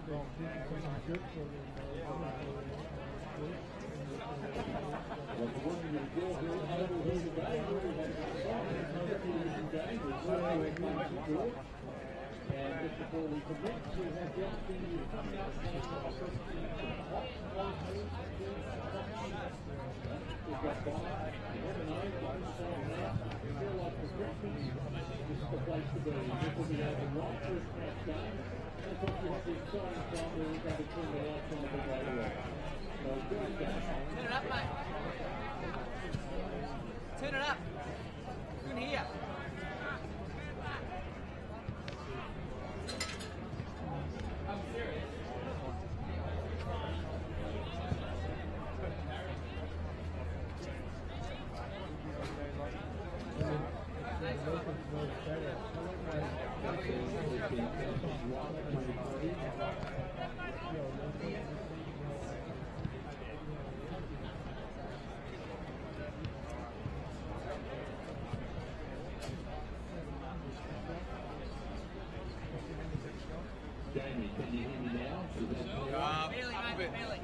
And just before we commence, we have the opportunity to come out and we've got feel like the Christmas is the place to be. This will be the right first match game. That's what you have the exciting time where we're going to turn the lights on the way away. So great game. Turn it up, mate. Turn it up. Good here. I'm serious. Jamie, can you hear me now? Barely, mate, barely.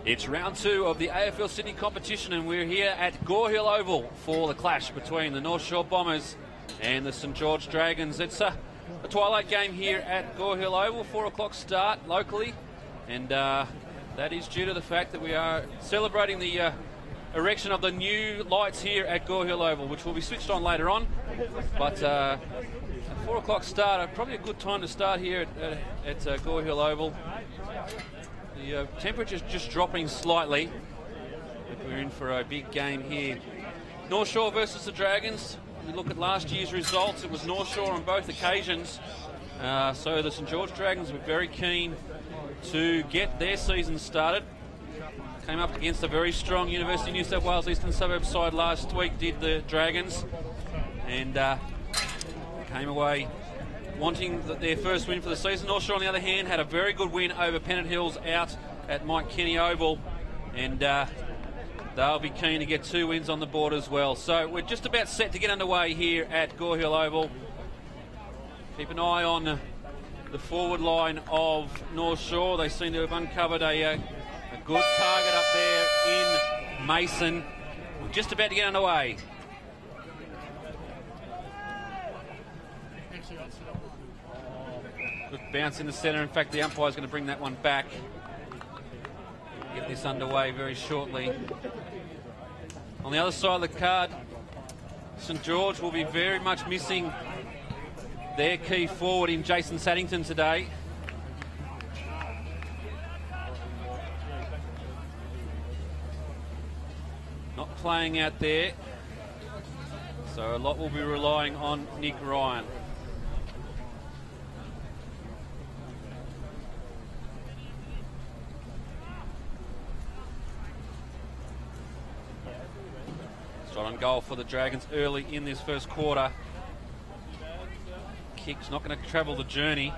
It's round two of the AFL Sydney competition, and we're here at Gore Hill Oval for the clash between the North Shore Bombers and the St George Dragons. It's a twilight game here at Gore Hill Oval, 4 o'clock start locally, and that is due to the fact that we are celebrating the erection of the new lights here at Gore Hill Oval, which will be switched on later on. But a 4 o'clock start, probably a good time to start here at Gore Hill Oval. The temperature's just dropping slightly. We're in for a big game here. North Shore versus the Dragons. We look at last year's results. It was North Shore on both occasions. So the St George Dragons were very keen to get their season started. Came up against a very strong University of New South Wales Eastern Suburbs side last week, did the Dragons, and came away wanting their first win for the season. North Shore, on the other hand, had a very good win over Pennant Hills out at Mike Kenny Oval, and they'll be keen to get 2 wins on the board as well. So we're just about set to get underway here at Gore Hill Oval. Keep an eye on the forward line of North Shore. They seem to have uncovered a good target up there in Mason. We're just about to get underway. Good bounce in the centre. In fact, the umpire's going to bring that one back. Get this underway very shortly. On the other side of the card, St George will be very much missing their key forward in Jason Saddington today. Not playing out there, so a lot will be relying on Nick Ryan. Shot on goal for the Dragons early in this first quarter. Kick's not going to travel the journey.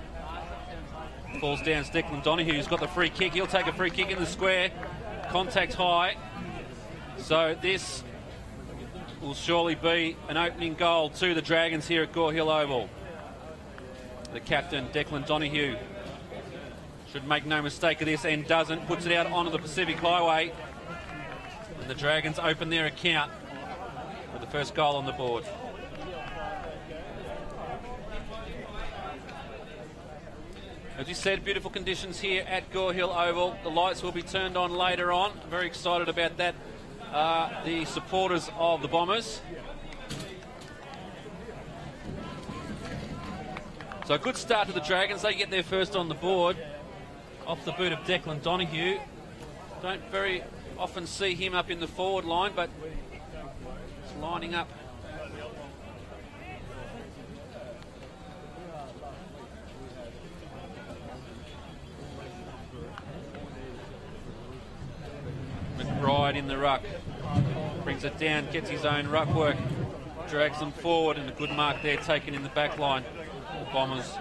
Falls down. Declan Donahue, who's got the free kick. He'll take a free kick in the square. Contact high. So this will surely be an opening goal to the Dragons here at Gore Hill Oval. The captain, Declan Donahue, should make no mistake of this and doesn't. Puts it out onto the Pacific Highway. And the Dragons open their account with the first goal on the board. As you said, beautiful conditions here at Gore Hill Oval. The lights will be turned on later on. Very excited about that. The supporters of the Bombers. So a good start to the Dragons. They get their first on the board off the boot of Declan Donahue. Don't very often see him up in the forward line, but it's lining up. McBride in the ruck, brings it down, gets his own ruck work, drags them forward, and a good mark there taken in the back line. The Bombers,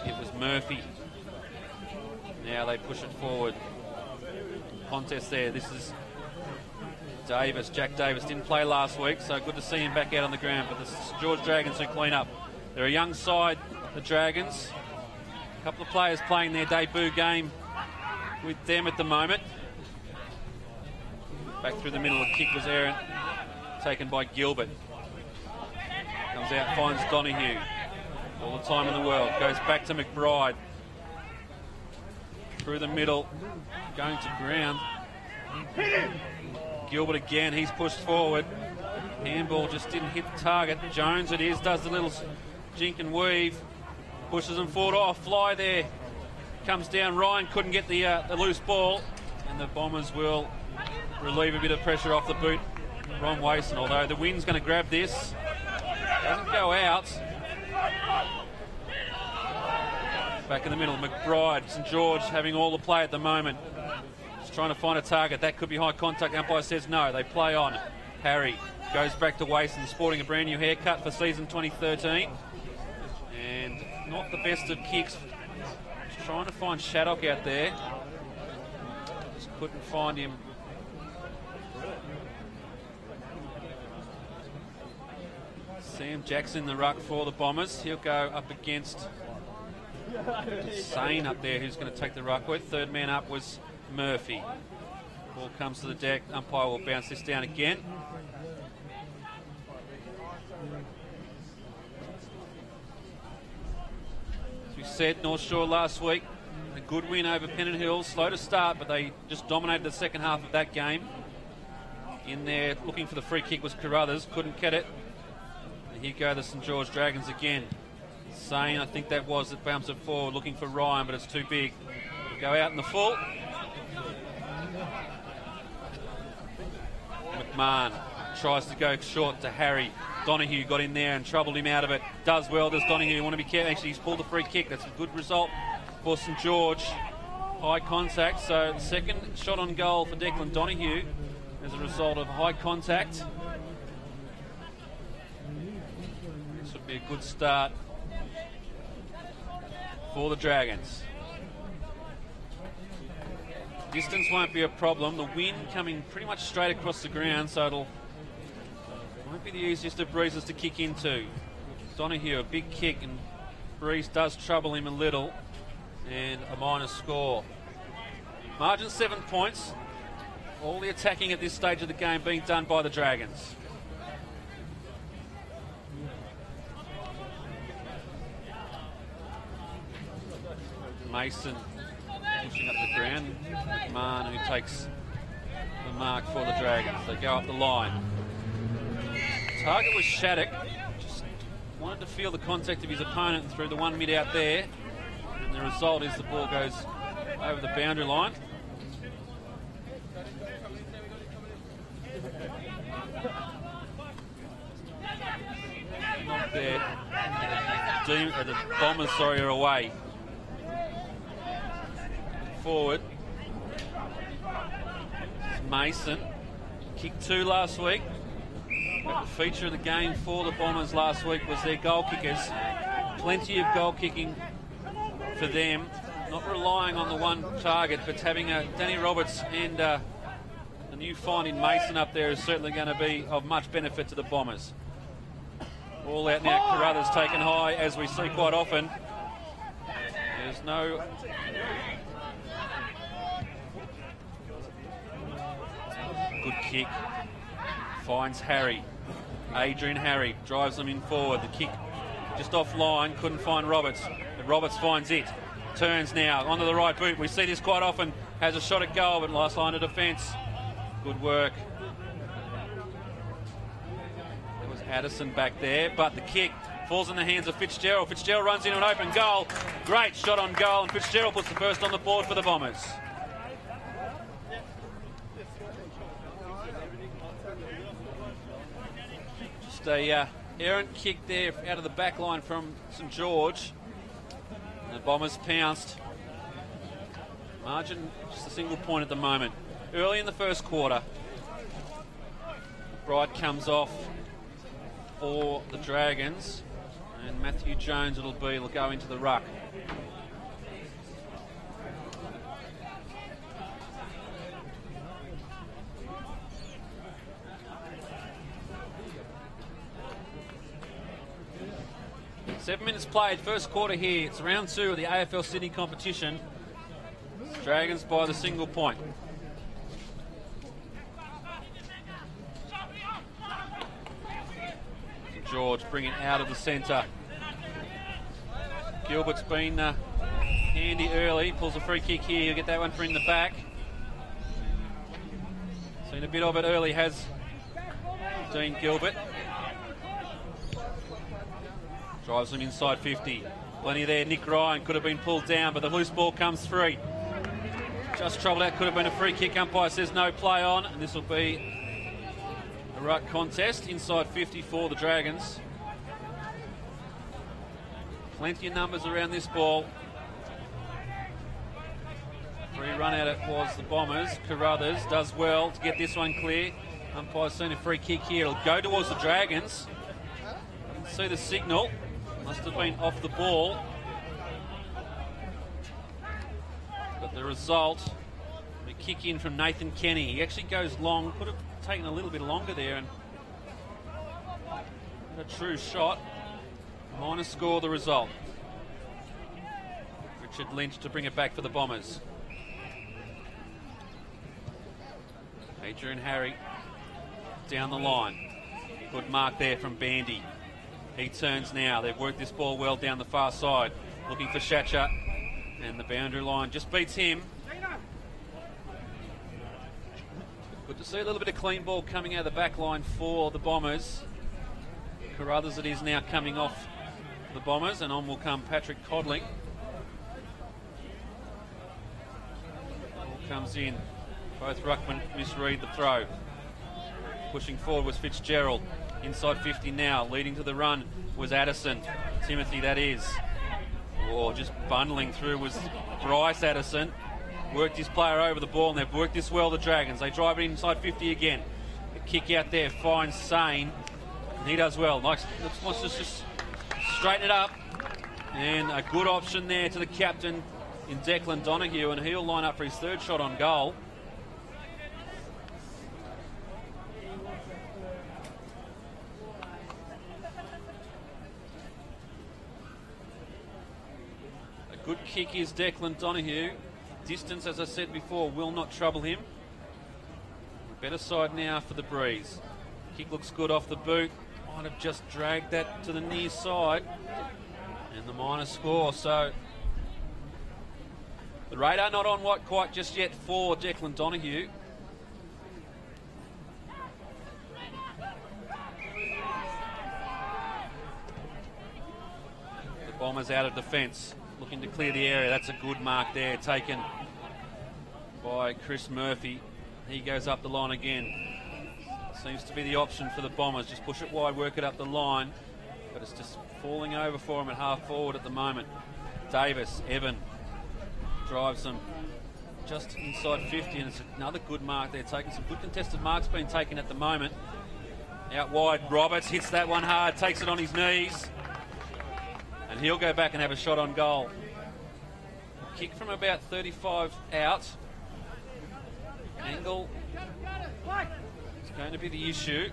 it was Murphy. Now they push it forward. Contest there. This is Davis, Jack Davis. Didn't play last week, so good to see him back out on the ground. But the St George Dragons who clean up. They're a young side, the Dragons. A couple of players playing their debut game with them at the moment. Back through the middle, the kick was errant, taken by Gilbert. Comes out, finds Donahue. All the time in the world. Goes back to McBride. Through the middle, going to ground. Gilbert again, he's pushed forward. Handball just didn't hit the target. Jones it is, does the little jink and weave. Pushes them forward, off, fly there. Comes down, Ryan couldn't get the loose ball. And the Bombers will relieve a bit of pressure off the boot. Ron Wason, although the wind's going to grab this. Doesn't go out. Back in the middle, McBride, St George having all the play at the moment. Just trying to find a target. That could be high contact. Umpire says no. They play on. Harry goes back to Wason, sporting a brand new haircut for season 2013. And not the best of kicks. Just trying to find Shaddock out there. Just couldn't find him. Sam Jackson, the ruck for the Bombers. He'll go up against Sane up there, who's going to take the ruck with. Third man up was Murphy. Ball comes to the deck. Umpire will bounce this down again. said, North Shore last week, a good win over Pennant Hill. Slow to start, but they just dominated the second half of that game. In there, looking for the free kick was Carruthers, couldn't get it. And here go the St George Dragons again. Sane, I think that was, it bumps it forward, looking for Ryan, but it's too big. Go out in the full. McMahon tries to go short to Harry. Donahue got in there and troubled him out of it. Does well, does Donahue. You want to be careful. Actually, he's pulled the free kick. That's a good result for St George. High contact. So the second shot on goal for Declan Donahue as a result of high contact. This would be a good start for the Dragons. Distance won't be a problem. The wind coming pretty much straight across the ground, so it'll won't be the easiest of breezes to kick into. Donahue, a big kick, and breeze does trouble him a little, and a minor score. Margin 7 points. All the attacking at this stage of the game being done by the Dragons. Mason pushing up the ground. McMahon, who takes the mark for the Dragons. They go up the line. Target was Shattuck. Just wanted to feel the contact of his opponent and threw the one mid out there. And the result is the ball goes over the boundary line. Not there. The Bombers, are away. Forward. It's Mason. Kicked 2 last week. But the feature of the game for the Bombers last week was their goal kickers. Plenty of goal kicking for them. Not relying on the one target, but having Danny Roberts and the new find in Mason up there is certainly going to be of much benefit to the Bombers. All out now, Carruthers taken high, as we see quite often. There's no... Good kick. Finds Harry. Adrian Harry drives them in forward. The kick just offline, couldn't find Roberts. But Roberts finds it. Turns now onto the right boot. We see this quite often. Has a shot at goal, but last line of defence. Good work. There was Addison back there, but the kick falls in the hands of Fitzgerald. Fitzgerald runs into an open goal. Great shot on goal, and Fitzgerald puts the first on the board for the Bombers. Just a errant kick there out of the back line from St George. And the Bombers pounced. Margin just a single point at the moment. Early in the first quarter, Bright comes off for the Dragons, and Matthew Jones will go into the ruck. Seven minutes played, first quarter here. It's round 2 of the AFL Sydney competition. Dragons by the single point. George bringing out of the centre. Gilbert's been handy early. Pulls a free kick here. He'll get that one for in the back. Seen a bit of it early, has Dean Gilbert. Drives them inside 50. Plenty there. Nick Ryan could have been pulled down, but the loose ball comes free. Just troubled out. Could have been a free kick. Umpire says no play on, and this will be a ruck contest inside 50 for the Dragons. Plenty of numbers around this ball. Free run at it was the Bombers. Carruthers does well to get this one clear. Umpire's seen a free kick here. It'll go towards the Dragons. You can see the signal. Must have been off the ball. But the result, a kick in from Nathan Kenny. He actually goes long. Could have taken a little bit longer there and a true shot. Minor score the result. Richard Lynch to bring it back for the Bombers. Adrian Harry down the line. Good mark there from Bandy. He turns now. They've worked this ball well down the far side. looking for Shacha, and the boundary line just beats him. Good to see a little bit of clean ball coming out of the back line for the Bombers. Carruthers it is now coming off the Bombers, and on will come Patrick Codling. Ball comes in. Both ruckmen misread the throw. Pushing forward was Fitzgerald. Inside 50 now. Leading to the run was Addison. Timothy, that is. Oh, just bundling through was Bryce Addison. Worked his player over the ball, and they've worked this well, the Dragons. They drive it inside 50 again. The kick out there finds Sane. And he does well. Wants to just straighten it up. And a good option there to the captain in Declan Donahue, and he'll line up for his third shot on goal. A good kick is Declan Donahue. Distance, as I said before, will not trouble him. Better side now for the Breeze. Kick looks good off the boot. Might have just dragged that to the near side. And the minor score. So the radar not on white quite just yet for Declan Donahue. The Bombers out of defence, looking to clear the area. That's a good mark there, taken by Chris Murphy. He goes up the line again. Seems to be the option for the Bombers. Just push it wide, work it up the line. But it's just falling over for him at half forward at the moment. Davis, Evan drives them just inside 50, and it's another good mark there, taking some good contested marks being taken at the moment. Out wide, Roberts hits that one hard, takes it on his knees, and he'll go back and have a shot on goal. Kick from about 35 out. Angle is going to be the issue.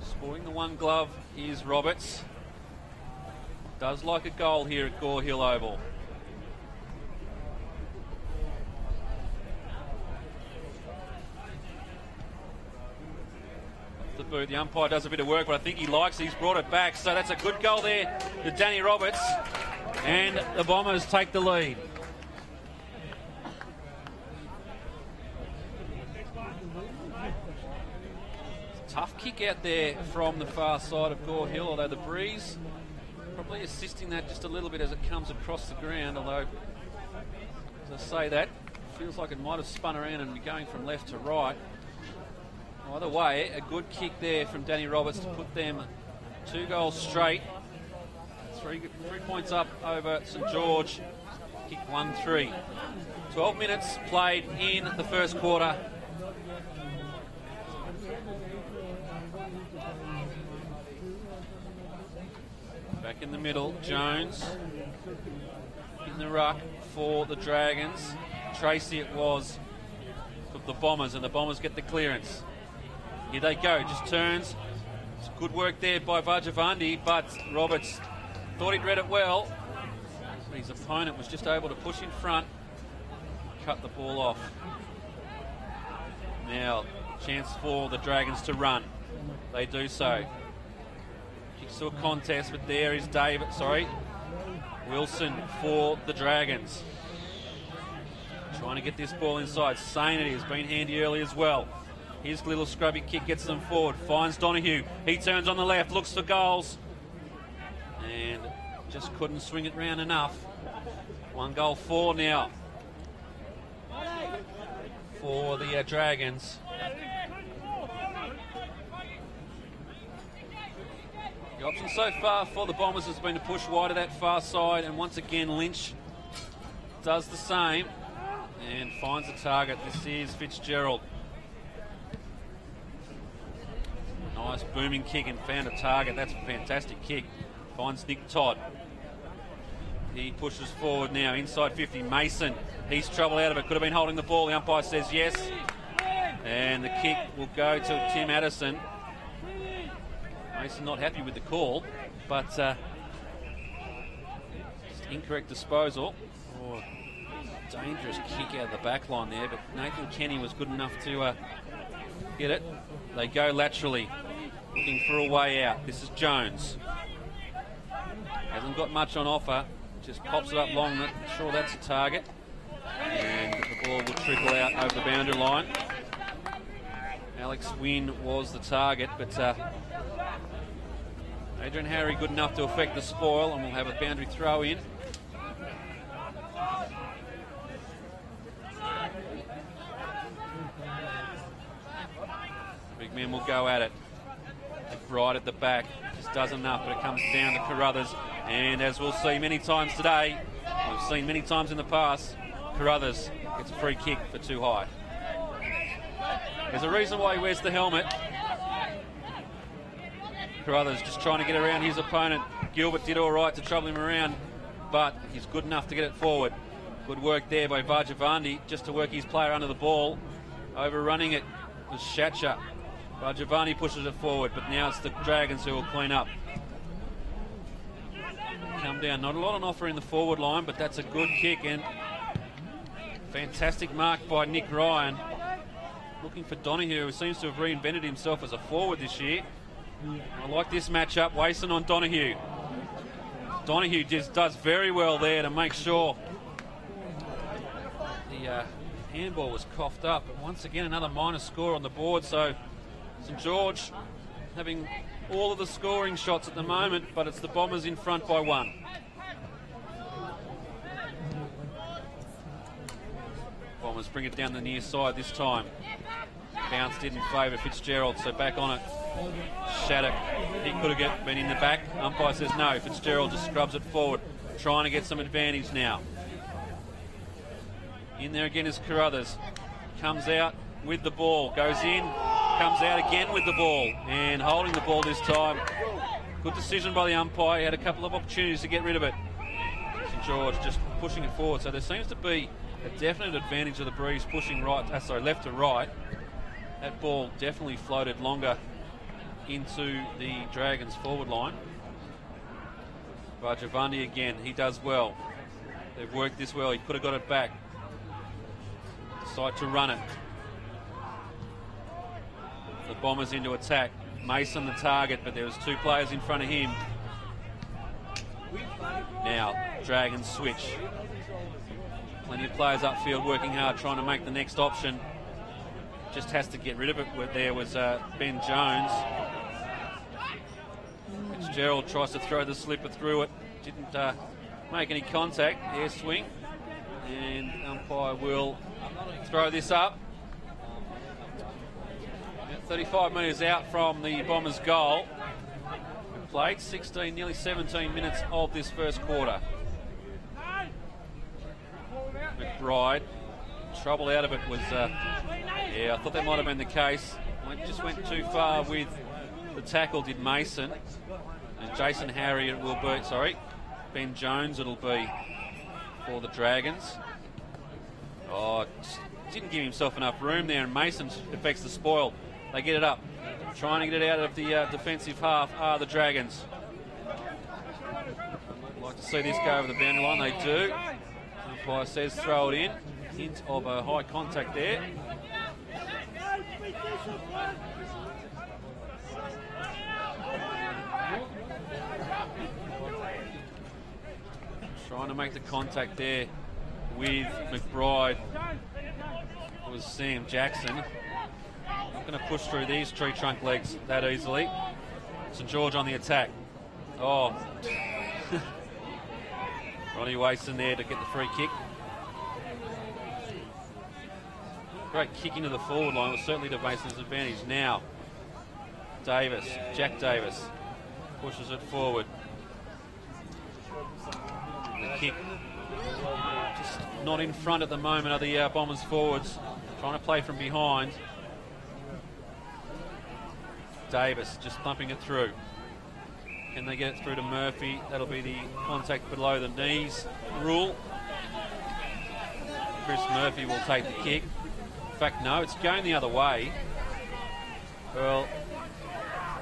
Sporting the one glove is Roberts. Does like a goal here at Gore Hill Oval. Off the boot, the umpire does a bit of work, but I think he likes it. He's brought it back, so that's a good goal there to Danny Roberts. And the Bombers take the lead. Tough kick out there from the far side of Gore Hill, although the Breeze probably assisting that just a little bit as it comes across the ground, although, as I say that, feels like it might have spun around and be going from left to right. Either way, a good kick there from Danny Roberts to put them 2 goals straight. 3 points up over St George. Kick 1-3. 12 minutes played in the first quarter. Back in the middle, Jones in the ruck for the Dragons. Tracy it was for the Bombers, and the Bombers get the clearance. Here they go, just turns. It's good work there by Vajavandi, but Roberts thought he'd read it well. His opponent was just able to push in front, cut the ball off. Now, chance for the Dragons to run. They do so. Kicks to a contest, but there is Wilson for the Dragons. Trying to get this ball inside. Sane it is, been handy early as well. His little scrubby kick gets them forward, finds Donahue. He turns on the left, looks for goals, and just couldn't swing it round enough. 1 goal 4 now for the Dragons. The option so far for the Bombers has been to push wide to that far side, and once again Lynch does the same and finds a target. This is Fitzgerald. Nice booming kick and found a target. That's a fantastic kick. Finds Nick Todd. He pushes forward now, inside 50. Mason, he's trouble out of it. Could have been holding the ball. The umpire says yes. And the kick will go to Tim Addison. Mason not happy with the call, but just incorrect disposal. Oh, dangerous kick out of the back line there, but Nathan Kenny was good enough to get it. They go laterally. looking for a way out. This is Jones. Hasn't got much on offer. Just pops it up long. Not sure that's a target. And the ball will trickle out over the boundary line. Alex Wynn was the target, but Adrian Harry good enough to affect the spoil, and we'll have a boundary throw in. Big man will go at it. Right at the back, just does enough, but it comes down to Carruthers. And as we'll see many times today, we've seen many times in the past, Carruthers gets a free kick for too high. There's a reason why he wears the helmet. Carruthers just trying to get around his opponent. Gilbert did all right to trouble him around, but he's good enough to get it forward. Good work there by Vajavandi just to work his player under the ball. Overrunning it was Shatcher. Vajavandi pushes it forward, but now it's the Dragons who will clean up. Come down, not a lot on offer in the forward line, but that's a good kick, and fantastic mark by Nick Ryan. Looking for Donahue, who seems to have reinvented himself as a forward this year. I like this matchup, Wason on Donahue. Donahue just does very well there to make sure the handball was coughed up. But once again, another minor score on the board, so St George having all of the scoring shots at the moment, but it's the Bombers in front by 1. Bombers bring it down the near side this time. Bounce didn't favour Fitzgerald, so back on it. Shattuck, he could have been in the back. Umpire says no. Fitzgerald just scrubs it forward, trying to get some advantage now. In there again is Carruthers. Comes out with the ball, goes in, comes out again with the ball, and holding the ball this time. Good decision by the umpire. He had a couple of opportunities to get rid of it. St George just pushing it forward, so there seems to be a definite advantage of the Breeze pushing left to right. That ball definitely floated longer into the Dragons forward line. Vajavandi again, he does well. They've worked this well, he could have got it back. Decide to run it. The Bombers into attack. Mason the target, but there was 2 players in front of him. Now, Dragons switch. Plenty of players upfield working hard, trying to make the next option. Just has to get rid of it. There was Ben Jones. Fitzgerald tries to throw the slipper through it. Didn't make any contact. Air swing. And umpire will throw this up. 35 metres out from the Bombers' goal. We've played 16, nearly 17 minutes of this first quarter. McBride, trouble out of it was, I thought that might have been the case. Just went too far with the tackle, did Mason. And Jason Harry it will be, Ben Jones it'll be for the Dragons. Oh, didn't give himself enough room there, and Mason affects the spoil. They get it up. Trying to get it out of the defensive half are the Dragons. Like to see this go over the boundary line. They do. Umpire says throw it in. Hint of a high contact there. Trying to make the contact there with McBride. It was Sam Jackson. Not going to push through these tree trunk legs that easily. St George on the attack. Oh. Ronnie Wason there to get the free kick. Great kick into the forward line. It was certainly to Mason's advantage. Now, Davis, Jack Davis, pushes it forward. The kick just not in front at the moment of the Bombers forwards. Trying to play from behind. Davis just thumping it through. Can they get it through to Murphy? That'll be the contact below the knees rule. Chris Murphy will take the kick. In fact, no, it's going the other way. Well,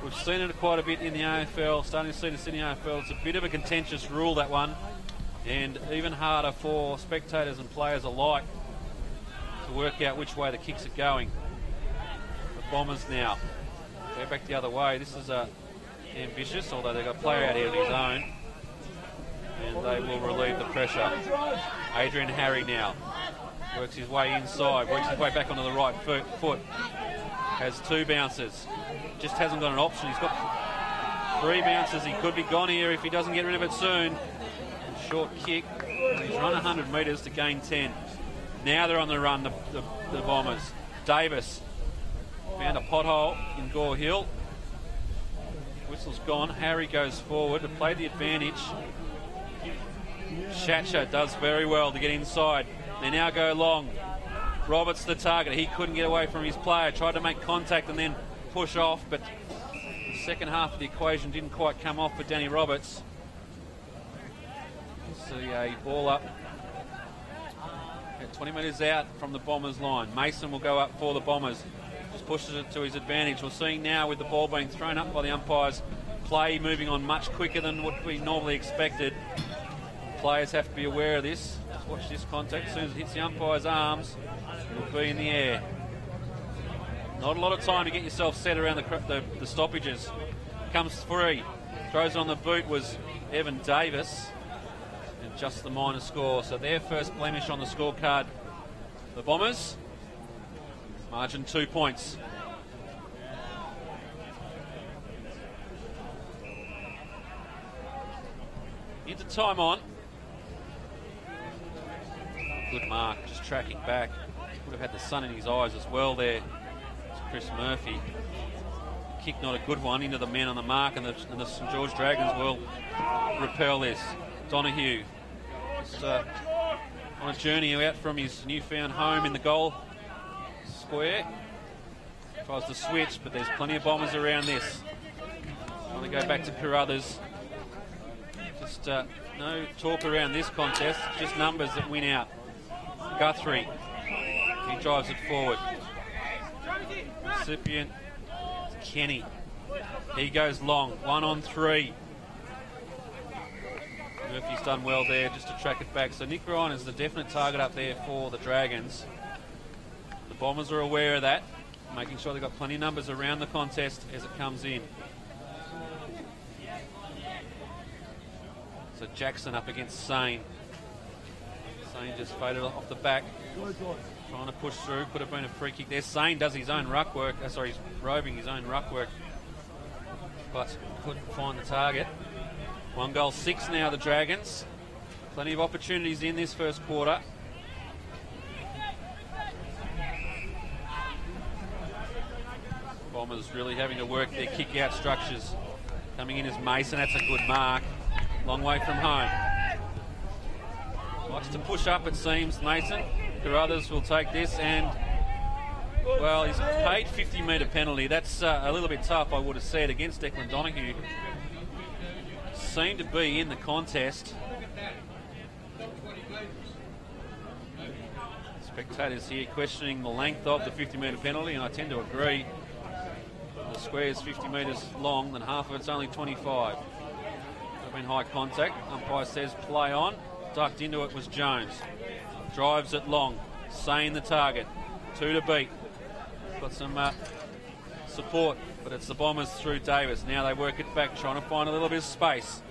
we've seen it quite a bit in the AFL, starting to see this in the AFL. It's a bit of a contentious rule, that one, and even harder for spectators and players alike to work out which way the kicks are going. The Bombers now They're back the other way. This is ambitious, although they've got a player out here on his own. And they will relieve the pressure. Adrian Harry now works his way inside, works his way back onto the right foot. Has 2 bounces. Just hasn't got an option. He's got 3 bounces. He could be gone here if he doesn't get rid of it soon. Short kick. He's run 100 metres to gain 10. Now they're on the run, the Bombers. Davis found a pothole in Gore Hill. Whistle's gone. Harry goes forward to play the advantage. Shacha does very well to get inside. They now go long. Roberts the target. He couldn't get away from his player. Tried to make contact and then push off, but the second half of the equation didn't quite come off for Danny Roberts. See a ball up at 20 metres out from the Bombers line. Mason will go up for the Bombers. Just pushes it to his advantage. We're seeing now with the ball being thrown up by the umpires, play moving on much quicker than what we normally expected. Players have to be aware of this. Just watch this contact. As soon as it hits the umpire's arms, it'll be in the air. Not a lot of time to get yourself set around the stoppages. Comes free. Throws on the boot was Evan Davis. And just the minor score. So their first blemish on the scorecard. The Bombers. Margin 2 points. Into time on. Good mark, just tracking back. Would have had the sun in his eyes as well there. It's Chris Murphy. Kick not a good one into the man on the mark, and the St George Dragons will repel this. Donahue just on a journey out from his newfound home in the goal square. Tries to switch, but there's plenty of Bombers around this. Trying to go back to Carruthers. Just no talk around this contest, just numbers that win out. Guthrie, he drives it forward. Recipient, Kenny. He goes long, 1 on 3. Murphy's done well there just to track it back. So Nick Ryan is the definite target up there for the Dragons. The Bombers are aware of that, making sure they've got plenty of numbers around the contest as it comes in. So Jackson up against Sane. Sane just faded off the back. Trying to push through. Could have been a free kick there. Sane does his own ruck work. Sorry, he's roving his own ruck work. But couldn't find the target. 1 goal 6 now, the Dragons. Plenty of opportunities in this first quarter. Bombers really having to work their kick-out structures. Coming in as Mason. That's a good mark. Long way from home. Likes to push up, it seems, Mason. Carruthers will take this and, well, he's paid 50-metre penalty. That's a little bit tough, I would have said, against Declan Donahue. Seemed to be in the contest. Spectators here questioning the length of the 50-metre penalty, and I tend to agree. The square is 50 metres long, then half of it's only 25. Been high contact. Umpire says play on. Ducked into it was Jones. Drives it long. Sane the target. 2 to beat. Got some support, but it's the Bombers through Davis. Now they work it back, trying to find a little bit of space.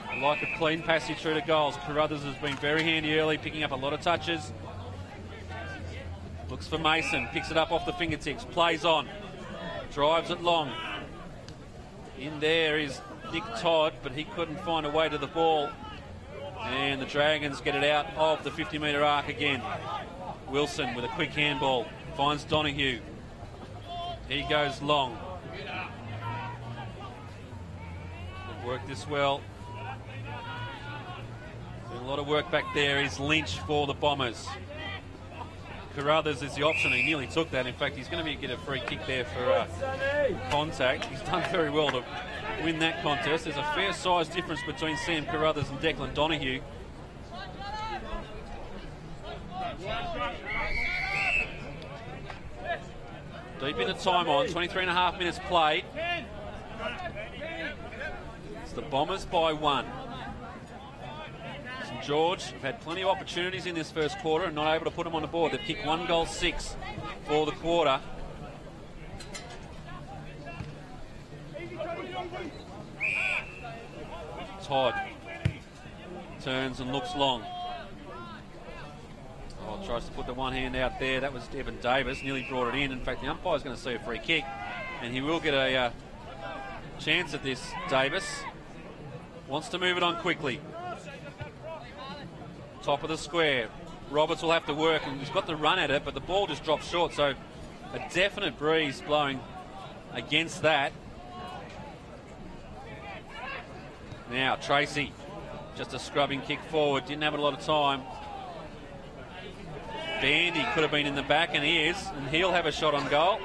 They like a clean passage through to goals. Carruthers has been very handy early, picking up a lot of touches. Looks for Mason. Picks it up off the fingertips. Plays on. Drives it long. In there is Nick Todd, but he couldn't find a way to the ball. And the Dragons get it out of the 50-metre arc again. Wilson with a quick handball. Finds Donahue. He goes long. They've worked this well. Doing a lot of work back there is Lynch for the Bombers. Carruthers is the option. He nearly took that. In fact, he's going to get a free kick there for contact. He's done very well to win that contest. There's a fair size difference between Sam Carruthers and Declan Donahue. Deep into time on, 23.5 minutes played. It's the Bombers by 1. St George have had plenty of opportunities in this first quarter and not able to put them on the board. They've kicked 1 goal 6 for the quarter. Todd turns and looks long. Oh, tries to put the one hand out there. That was Evan Davis, nearly brought it in. In fact, the umpire's going to see a free kick, and he will get a chance at this. Davis wants to move it on quickly. Top of the square. Roberts will have to work, and he's got the run at it, but the ball just drops short, so a definite breeze blowing against that. Now Tracy, just a scrubbing kick forward, didn't have a lot of time. Bandy could have been in the back, and he is, and he'll have a shot on goal.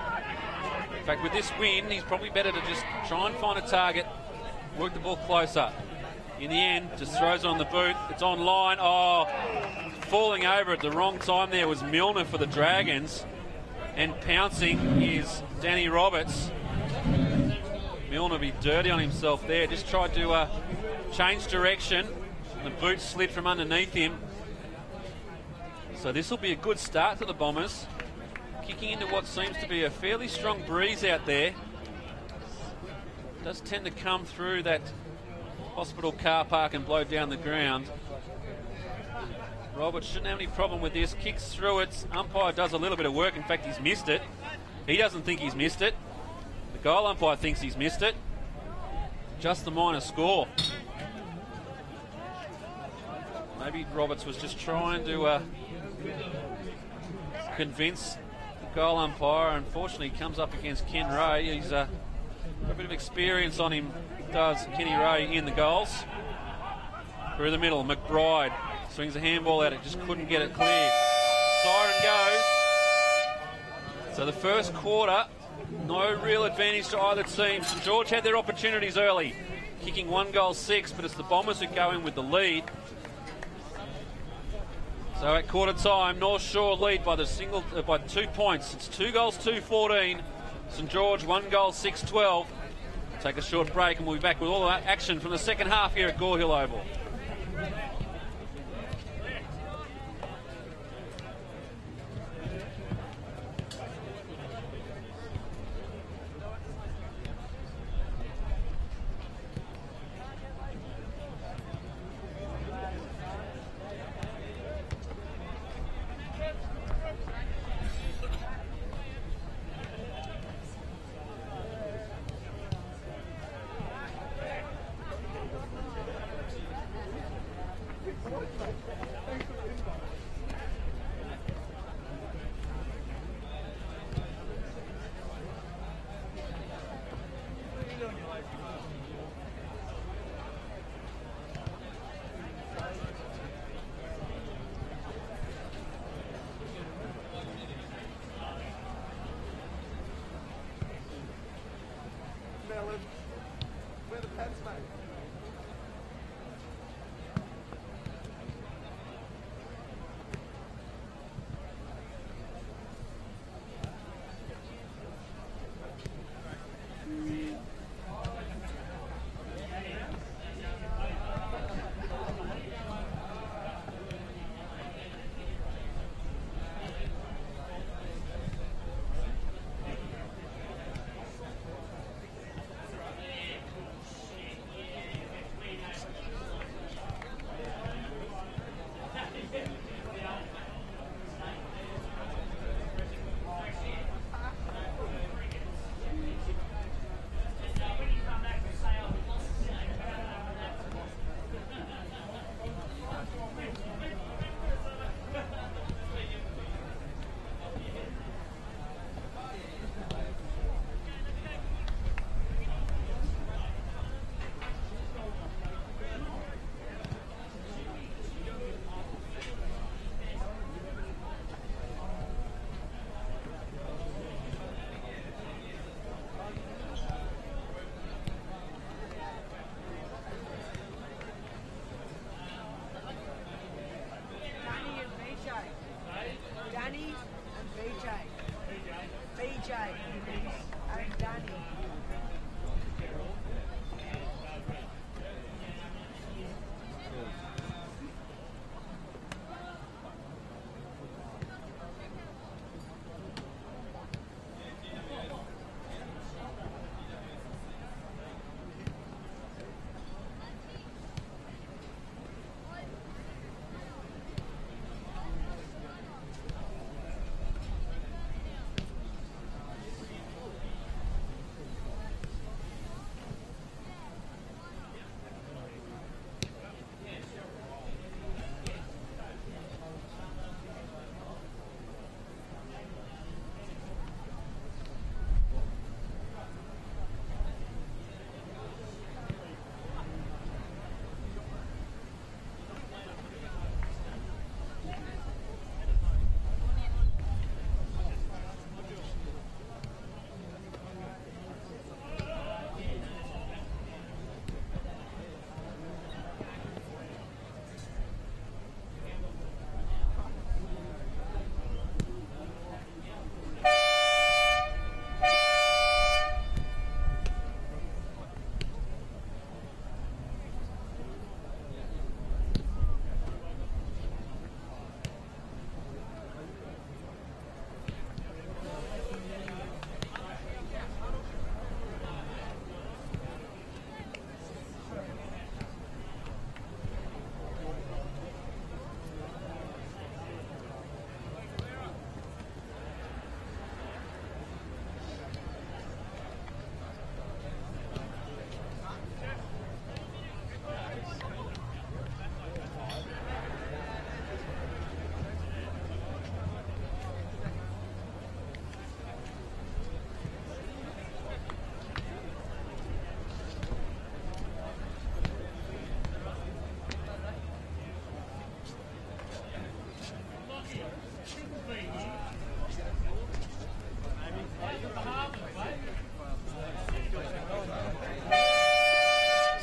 In fact, with this win, he's probably better to just try and find a target, work the ball closer. In the end, just throws it on the boot. It's on line. Oh, falling over at the wrong time there was Milner for the Dragons, and pouncing is Danny Roberts. Milner be dirty on himself there. Just tried to change direction. The boot slid from underneath him. So this will be a good start to the Bombers. Kicking into what seems to be a fairly strong breeze out there. Does tend to come through that hospital car park and blow down the ground. Roberts shouldn't have any problem with this. Kicks through it. Umpire does a little bit of work. In fact, he's missed it. He doesn't think he's missed it. The goal umpire thinks he's missed it. Just the minor score. Maybe Roberts was just trying to convince the goal umpire. Unfortunately, he comes up against Ken Ray. He's got a bit of experience on him, does Kenny Ray, in the goals. Through the middle, McBride swings a handball at it, just couldn't get it clear. Siren goes. So the first quarter, no real advantage to either team. St George had their opportunities early, kicking 1-6, but it's the Bombers who go in with the lead. So at quarter time, North Shore lead by 2 points. It's 2-2-14. St George 1-6-12. Take a short break and we'll be back with all that action from the second half here at Gore Hill Oval. Where the pets, mate?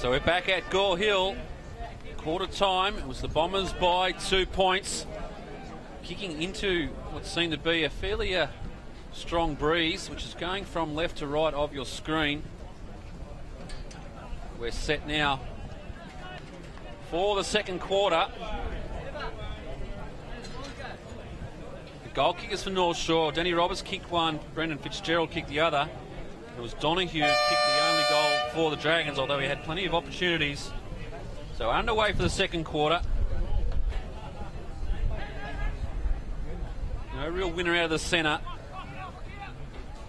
So we're back at Gore Hill. Quarter time. It was the Bombers by 2 points. Kicking into what seemed to be a fairly strong breeze, which is going from left to right of your screen. We're set now for the second quarter. The goal kickers for North Shore. Danny Roberts kicked one, Brendan Fitzgerald kicked the other. It was Donahue kicked the only goal for the Dragons, although he had plenty of opportunities. So underway for the second quarter. No real winner out of the centre.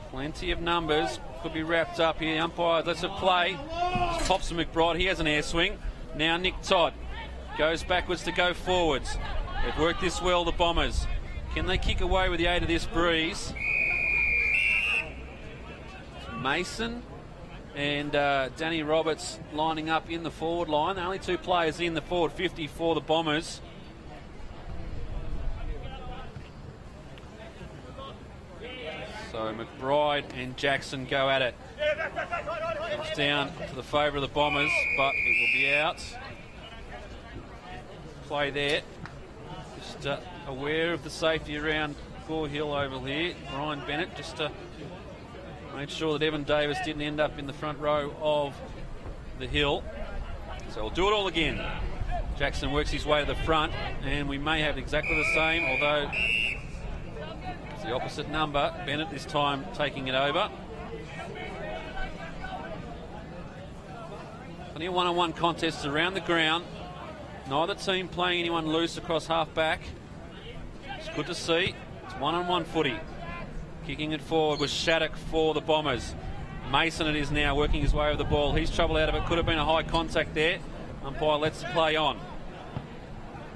Plenty of numbers. Could be wrapped up here. Umpire lets it play. Just pops to McBride. He has an air swing. Now Nick Todd goes backwards to go forwards. They've worked this well, the Bombers. Can they kick away with the aid of this breeze? Mason and Danny Roberts lining up in the forward line. The only 2 players in the forward 50 for the Bombers. So McBride and Jackson go at it. Comes down to the favour of the Bombers, but it will be out. Play there. Just aware of the safety around Gore Hill Oval here. Ryan Bennett just made sure that Evan Davis didn't end up in the front row of the hill. So we'll do it all again. Jackson works his way to the front, and we may have exactly the same, although it's the opposite number. Bennett this time taking it over. Plenty of one-on-one contests around the ground. Neither team playing anyone loose across half-back. It's good to see. It's one-on-one footy. Kicking it forward was Shattuck for the Bombers. Mason it is now, working his way over the ball. He's trouble out of it. Could have been a high contact there. Umpire lets the play on.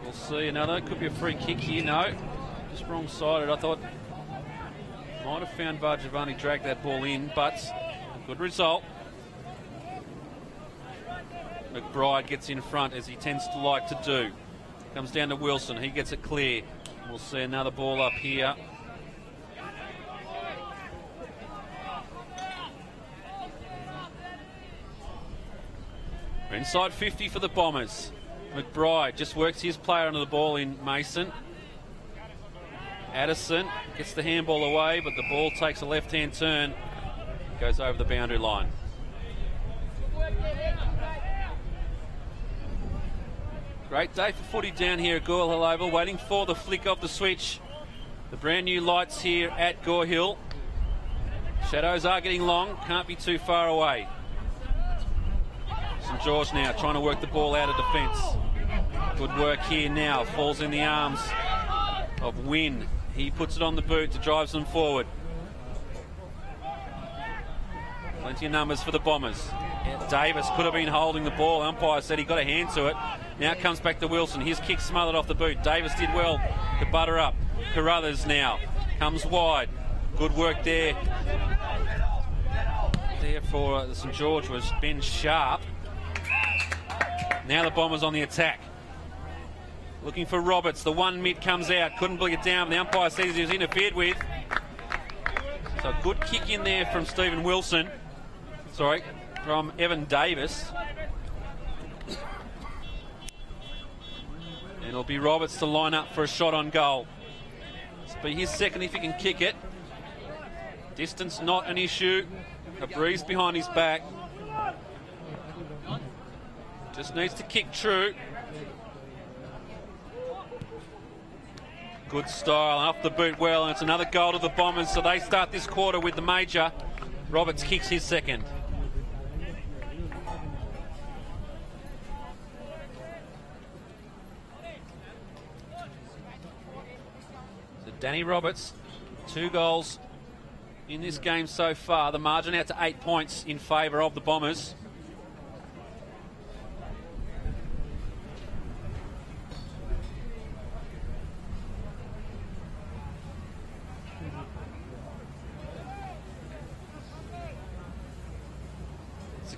We'll see another. Could be a free kick here. No. Just wrong-sided. I thought might have found Varjavani dragged that ball in, but a good result. McBride gets in front, as he tends to like to do. Comes down to Wilson. He gets it clear. We'll see another ball up here. Inside 50 for the Bombers. McBride just works his player under the ball in Mason. Addison gets the handball away, but the ball takes a left-hand turn. Goes over the boundary line. Great day for footy down here at Gore Hill Oval. Waiting for the flick of the switch. The brand new lights here at Gore Hill. Shadows are getting long. Can't be too far away. St George now trying to work the ball out of defence. Good work here now. Falls in the arms of Wynn. He puts it on the boot to drive them forward. Plenty of numbers for the Bombers. Davis could have been holding the ball. Umpire said he got a hand to it. Now it comes back to Wilson. His kick smothered off the boot. Davis did well to butter up. Carruthers now comes wide. Good work there. There for the St George was Ben Sharp. Now the Bombers on the attack. Looking for Roberts. The one mid comes out. Couldn't bring it down. The umpire says he was interfered with. So a good kick in there from Stephen Wilson. Sorry, from Evan Davis. And it'll be Roberts to line up for a shot on goal. This will be his second if he can kick it. Distance not an issue. A breeze behind his back. Just needs to kick true. Good style, off the boot well, and it's another goal to the Bombers, so they start this quarter with the major. Roberts kicks his second. So Danny Roberts, 2 goals in this game so far. The margin out to 8 points in favour of the Bombers.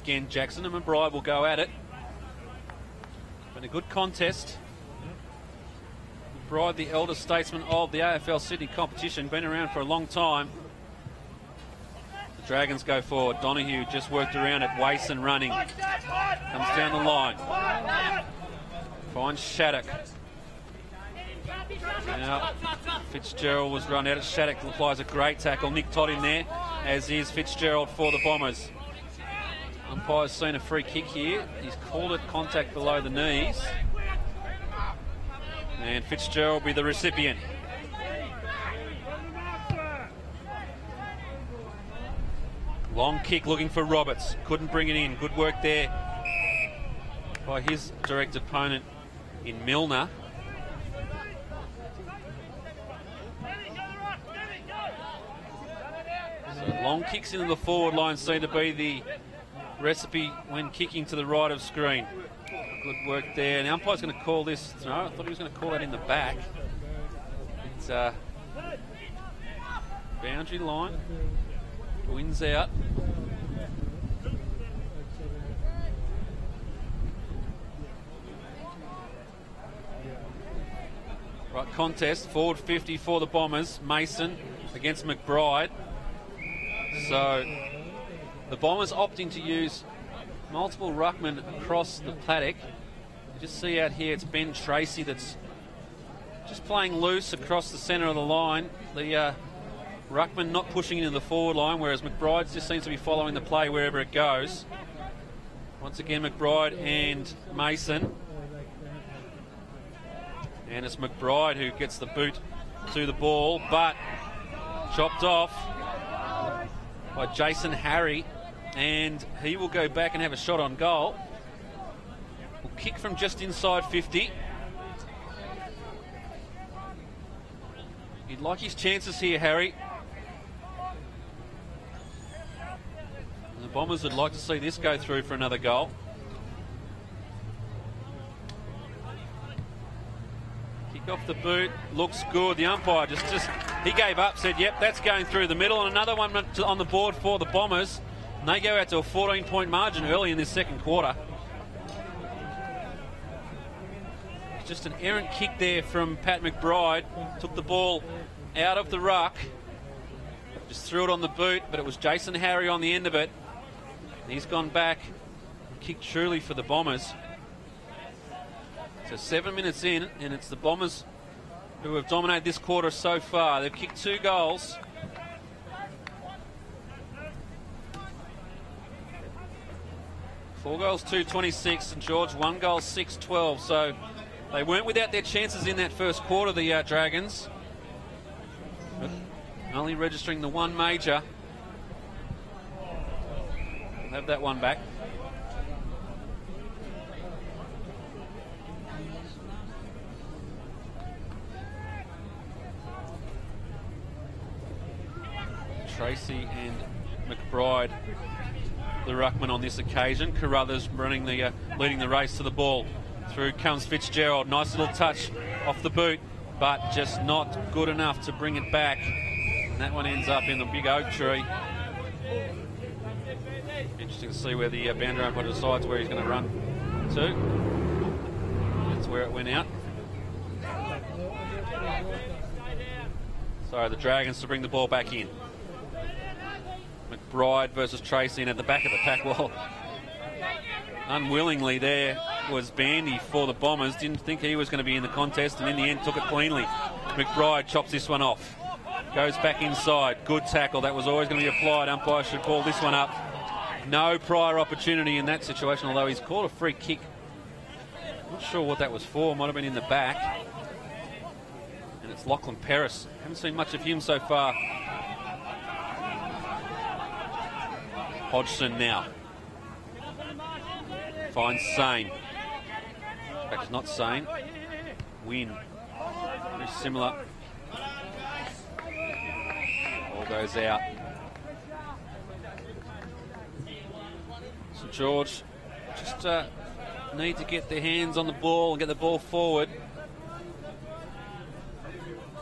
Again, Jackson and McBride will go at it. Been a good contest. McBride, the elder statesman of the AFL Sydney competition, been around for a long time. Dragons go forward. Donahue just worked around it. Wason running. Comes down the line. Finds Shattuck. Now Fitzgerald was run out. Shattuck applies a great tackle. Nick Todd in there, as is Fitzgerald for the Bombers. Umpire's seen a free kick here. He's called it contact below the knees. And Fitzgerald will be the recipient. Long kick looking for Roberts. Couldn't bring it in. Good work there by his direct opponent in Milner. So long kicks into the forward line seem to be the recipe when kicking to the right of screen. Good work there. And the umpire's going to call this. No, I thought he was going to call that in the back. It's boundary line. Wins out. Right, contest. Forward 50 for the Bombers. Mason against McBride. So the Bombers opting to use multiple ruckmen across the paddock. You just see out here it's Ben Tracy that's just playing loose across the centre of the line. The ruckman not pushing into the forward line, whereas McBride just seems to be following the play wherever it goes. Once again, McBride and Mason. And it's McBride who gets the boot to the ball, but chopped off by Jason Harry, and he will go back and have a shot on goal. Will kick from just inside 50. He'd like his chances here, Harry. The Bombers would like to see this go through for another goal. Kick off the boot, looks good. The umpire just he gave up, said, yep, that's going through the middle. And another one on the board for the Bombers. And they go out to a 14-point margin early in this second quarter. Just an errant kick there from Pat McBride. Took the ball out of the ruck. Just threw it on the boot, but it was Jason Harry on the end of it. He's gone back and kicked truly for the Bombers. So 7 minutes in, and it's the Bombers who have dominated this quarter so far. They've kicked 2 goals. Four goals, 2-26, and George, 1 goal, 6-12. So they weren't without their chances in that first quarter, the Dragons. But only registering the 1 major. We'll have that one back. Tracy and McBride, the ruckman on this occasion. Carruthers running the leading the race to the ball. Through comes Fitzgerald. Nice little touch off the boot, but just not good enough to bring it back. And that one ends up in the big oak tree. Interesting to see where the boundary umpire decides where he's going to run to. That's where it went out. So the Dragons to bring the ball back in. McBride versus Tracy, and at the back of the pack wall, unwillingly there was Bandy for the Bombers. Didn't think he was going to be in the contest, and in the end took it cleanly. McBride chops this one off. Goes back inside. Good tackle. That was always going to be applied. Umpire should call this one up. No prior opportunity in that situation, although he's called a free kick. Not sure what that was for. Might have been in the back. And it's Lachlan Paris. Haven't seen much of him so far. Hodgson now. Finds Sane. In fact, it's not Sane. Win. Very similar. Ball goes out. St George just need to get their hands on the ball and get the ball forward.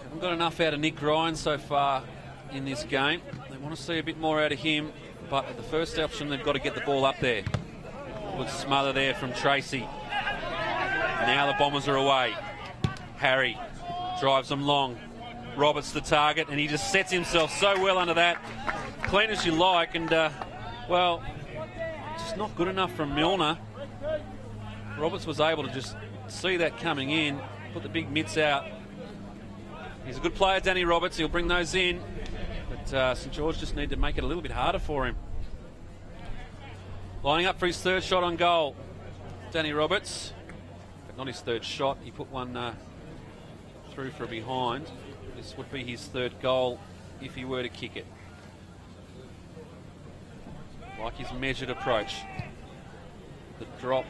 Haven't got enough out of Nick Ryan so far in this game. They want to see a bit more out of him, but at the first option they've got to get the ball up there. Good smother there from Tracy. Now the Bombers are away. Harry drives them long. Roberts the target, and he just sets himself so well under that. clean as you like, and well, just not good enough from Milner. Roberts was able to just see that coming in, put the big mitts out. He's a good player, Danny Roberts. He'll bring those in, but St George just need to make it a little bit harder for him. Lining up for his third shot on goal, Danny Roberts. But not his third shot. He put one through for a behind. This would be his third goal if he were to kick it. Like his measured approach. The drop,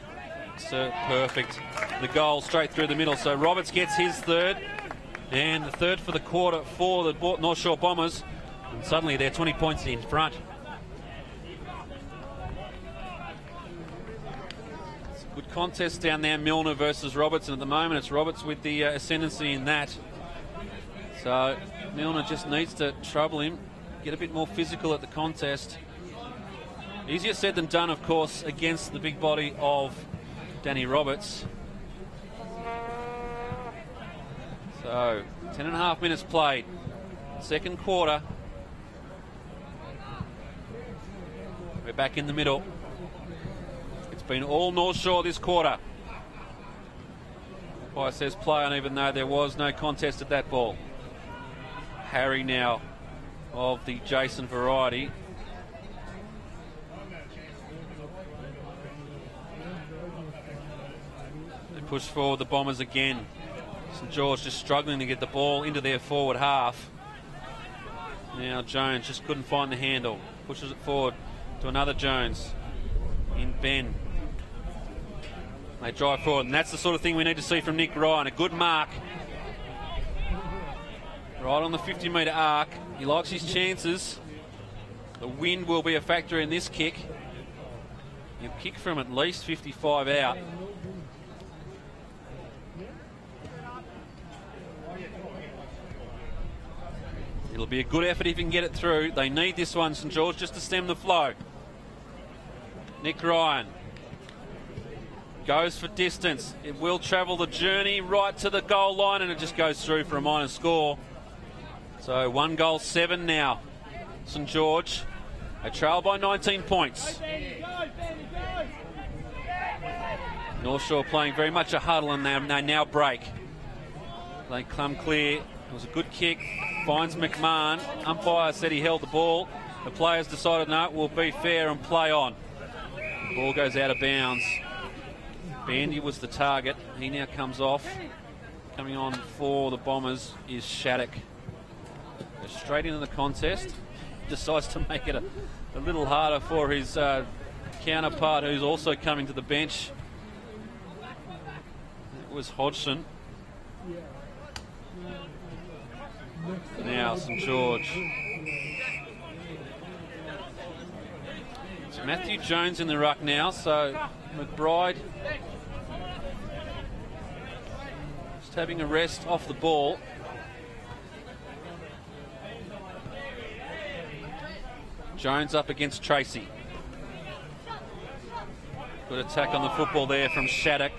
perfect. The goal straight through the middle. So Roberts gets his third, and the third for the quarter for the North Shore Bombers. And suddenly they're 20 points in front. It's a good contest down there, Milner versus Roberts, and at the moment it's Roberts with the ascendancy in that. So Milner just needs to trouble him, get a bit more physical at the contest. Easier said than done, of course, against the big body of Danny Roberts. So 10.5 minutes played, second quarter. We're back in the middle. It's been all North Shore this quarter. Umpire says play on, even though there was no contest at that ball. Harry now of the Jason variety. They push forward the Bombers again. St George just struggling to get the ball into their forward half. Now Jones just couldn't find the handle. Pushes it forward to another Jones in Ben. They drive forward, and that's the sort of thing we need to see from Nick Ryan. A good mark right on the 50-metre arc. He likes his chances. The wind will be a factor in this kick. He'll kick from at least 55 out. It'll be a good effort if he can get it through. They need this one, St George, just to stem the flow. Nick Ryan goes for distance. It will travel the journey right to the goal line, and it just goes through for a minor score. So 1 goal, 7 now. St George, they trail by 19 points. North Shore playing very much a huddle, and they now break. They come clear. It was a good kick. Finds McMahon. Umpire said he held the ball. The players decided no, it will be fair and play on. The ball goes out of bounds. Bandy was the target. He now comes off. Coming on for the Bombers is Shattuck. Goes straight into the contest. Decides to make it a little harder for his counterpart, who's also coming to the bench. It was Hodgson. Now St George. It's Matthew Jones in the ruck now, so McBride just having a rest off the ball. Jones up against Tracy. Good attack on the football there from Shattuck.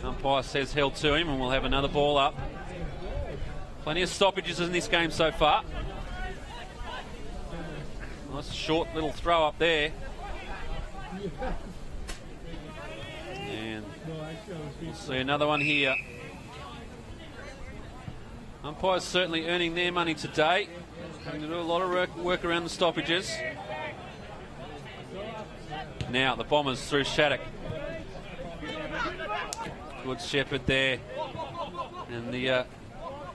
Umpire says held to him, and we'll have another ball up. Plenty of stoppages in this game so far. Nice short little throw up there. And we'll see another one here. Umpires certainly earning their money today. Having to do a lot of work around the stoppages. Now the Bombers through Shattuck. Good shepherd there. And the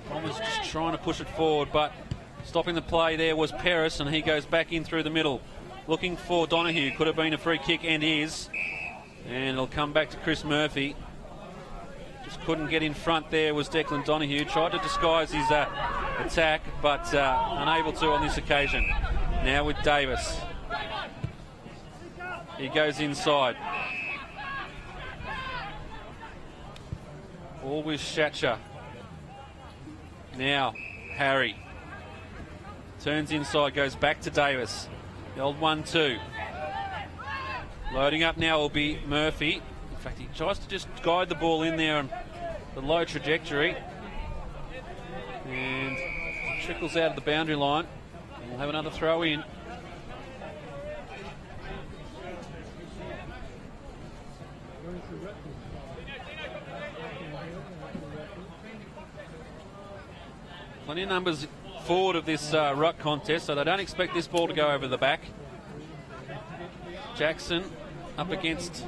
Bombers just trying to push it forward, but stopping the play there was Paris, and he goes back in through the middle. Looking for Donoghue. Could have been a free kick, and is. And it'll come back to Chris Murphy. Just couldn't get in front there was Declan Donoghue. Tried to disguise his attack, but unable to on this occasion. Now with Davis. He goes inside. All with Shatcher. Now Harry. Turns inside, goes back to Davis. The old 1-2. Loading up now will be Murphy. In fact, he tries to just guide the ball in there on the low trajectory. And trickles out of the boundary line. We'll have another throw in. Plenty of numbers forward of this ruck contest, so they don't expect this ball to go over the back. Jackson up against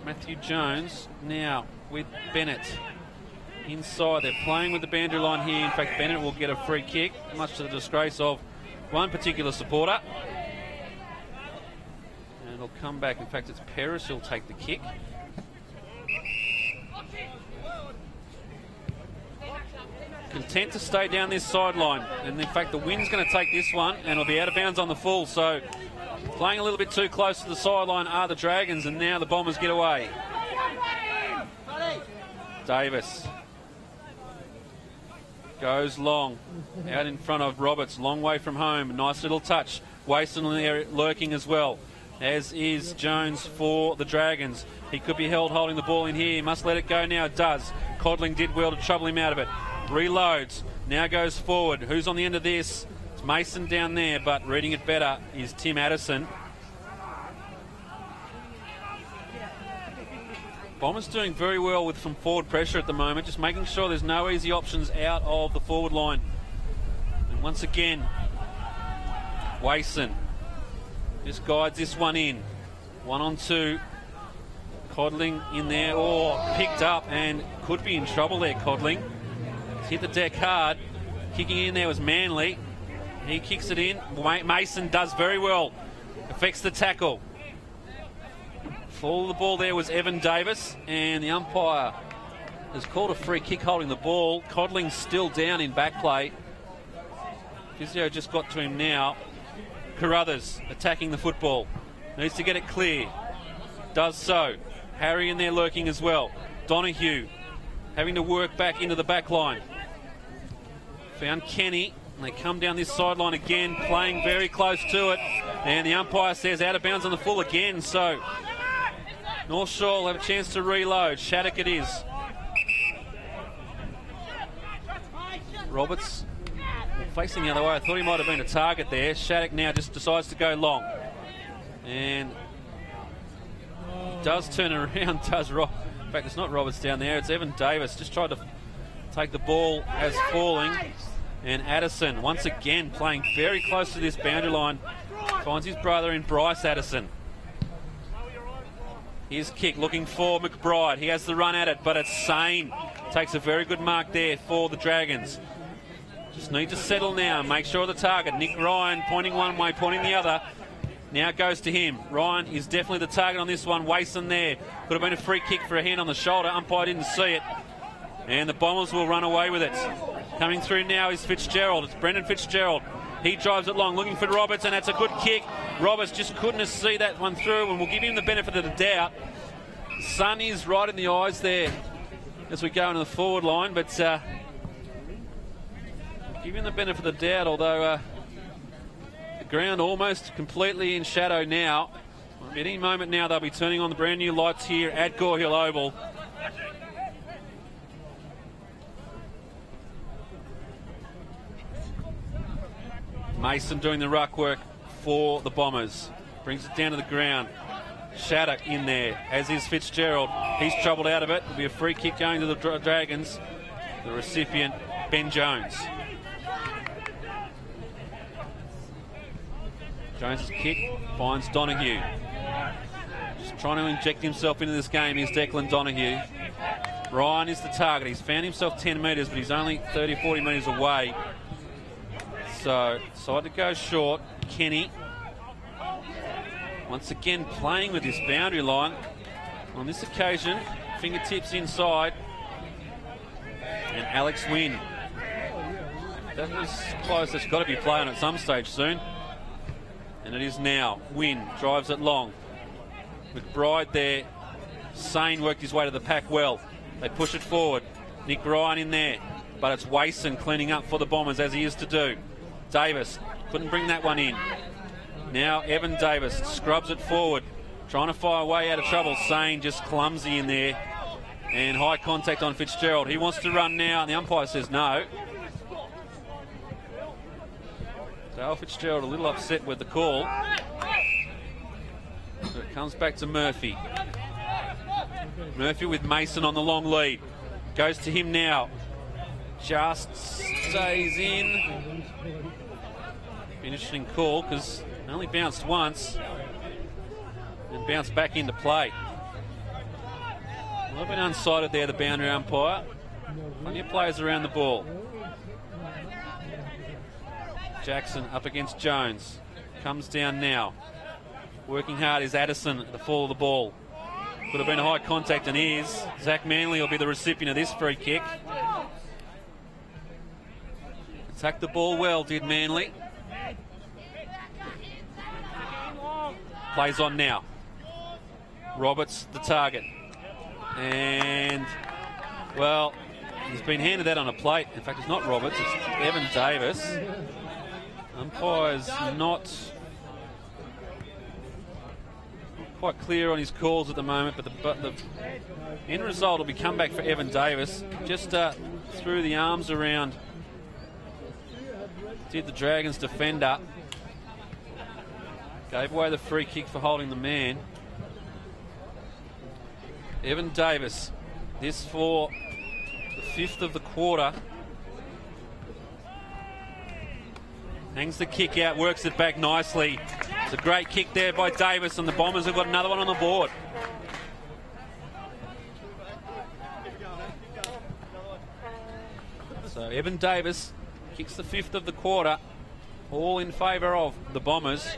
Matthew Jones now with Bennett inside. They're playing with the boundary line here. In fact, Bennett will get a free kick, much to the disgrace of one particular supporter. And it'll come back. In fact, it's Paris who'll take the kick. Content to stay down this sideline, and in fact the wind's going to take this one and it'll be out of bounds on the full, so playing a little bit too close to the sideline are the Dragons, and now the Bombers get away. Davis goes long out in front of Roberts, long way from home. Nice little touch. Waston in there lurking as well, as is Jones for the Dragons. He could be held holding the ball in here. He must let it go now. It does. Codling did well to trouble him out of it. Reloads, now goes forward. Who's on the end of this? It's Mason down there, but reading it better is Tim Addison. Bombers doing very well with some forward pressure at the moment, just making sure there's no easy options out of the forward line. And once again, Wason just guides this one in. 1-on-2. Codling in there, or picked up, and could be in trouble there, Codling. Hit the deck hard. Kicking in there was Manley. He kicks it in. Mason does very well. Affects the tackle. Fall of the ball there was Evan Davis, and the umpire has called a free kick holding the ball. Codling's still down in back play. Physio just got to him now. Carruthers attacking the football. Needs to get it clear. Does so. Harry in there lurking as well. Donahue having to work back into the back line. Found Kenny, and they come down this sideline again, playing very close to it. And the umpire says out of bounds on the full again, so North Shore will have a chance to reload. Shattuck it is. Roberts facing the other way. I thought he might have been a target there. Shattuck now just decides to go long. And he does turn around, does Rob. In fact, it's not Roberts down there, it's Evan Davis. Just tried to take the ball as falling. And Addison, once again, playing very close to this boundary line, finds his brother in Bryce Addison. His kick looking for McBride. He has the run at it, but it's Sane. Takes a very good mark there for the Dragons. Just need to settle now, make sure of the target. Nick Ryan pointing one way, pointing the other. Now goes to him. Ryan is definitely the target on this one. Wason there. Could have been a free kick for a hand on the shoulder. Umpire didn't see it. And the Bombers will run away with it. Coming through now is Fitzgerald. It's Brendan Fitzgerald. He drives it long, looking for Roberts, and that's a good kick. Roberts just couldn't see that one through, and we'll give him the benefit of the doubt. Sun is right in the eyes there as we go into the forward line, but give him the benefit of the doubt, although the ground almost completely in shadow now. At any moment now, they'll be turning on the brand new lights here at Gore Hill Oval. Mason doing the ruck work for the Bombers. Brings it down to the ground. Shattuck in there, as is Fitzgerald. He's troubled out of it. It'll be a free kick going to the Dragons. The recipient, Ben Jones. Jones' kick finds Donahue. Just trying to inject himself into this game is Declan Donahue. Ryan is the target. He's found himself 10 metres, but he's only 30, 40 metres away. So, decided to go short. Kenny, once again playing with this boundary line. On this occasion, fingertips inside. And Alex Wynn. That was close. That's got to be playing at some stage soon. And it is now. Wynn drives it long. McBride there. Sane worked his way to the pack well. They push it forward. Nick Ryan in there. But it's Wason cleaning up for the Bombers, as he is to do. Davis couldn't bring that one in. Now Evan Davis scrubs it forward, trying to fire way out of trouble. Sane just clumsy in there, and high contact on Fitzgerald. He wants to run now, and the umpire says no. So Fitzgerald a little upset with the call. So it Comes back to Murphy. Murphy with Mason on the long lead. Goes to him now. Just stays in. An interesting call because only bounced once and bounced back into play. A little bit unsighted there, the boundary umpire. Plenty of players around the ball. Jackson up against Jones. Comes down now. Working hard is Addison at the fall of the ball. Could have been a high contact and is. Zach Manley will be the recipient of this free kick. Attacked the ball well, did Manley. Plays on now. Roberts the target. And, well, he's been handed that on a plate. In fact, it's not Roberts, it's Evan Davis. Umpire's not quite clear on his calls at the moment, but the end result will be comeback for Evan Davis. Just threw the arms around, did the Dragons defender. Gave away the free kick for holding the man. Evan Davis, this for the 5th of the quarter. Hangs the kick out, works it back nicely. It's a great kick there by Davis, and the Bombers have got another one on the board. So Evan Davis kicks the 5th of the quarter, all in favour of the Bombers.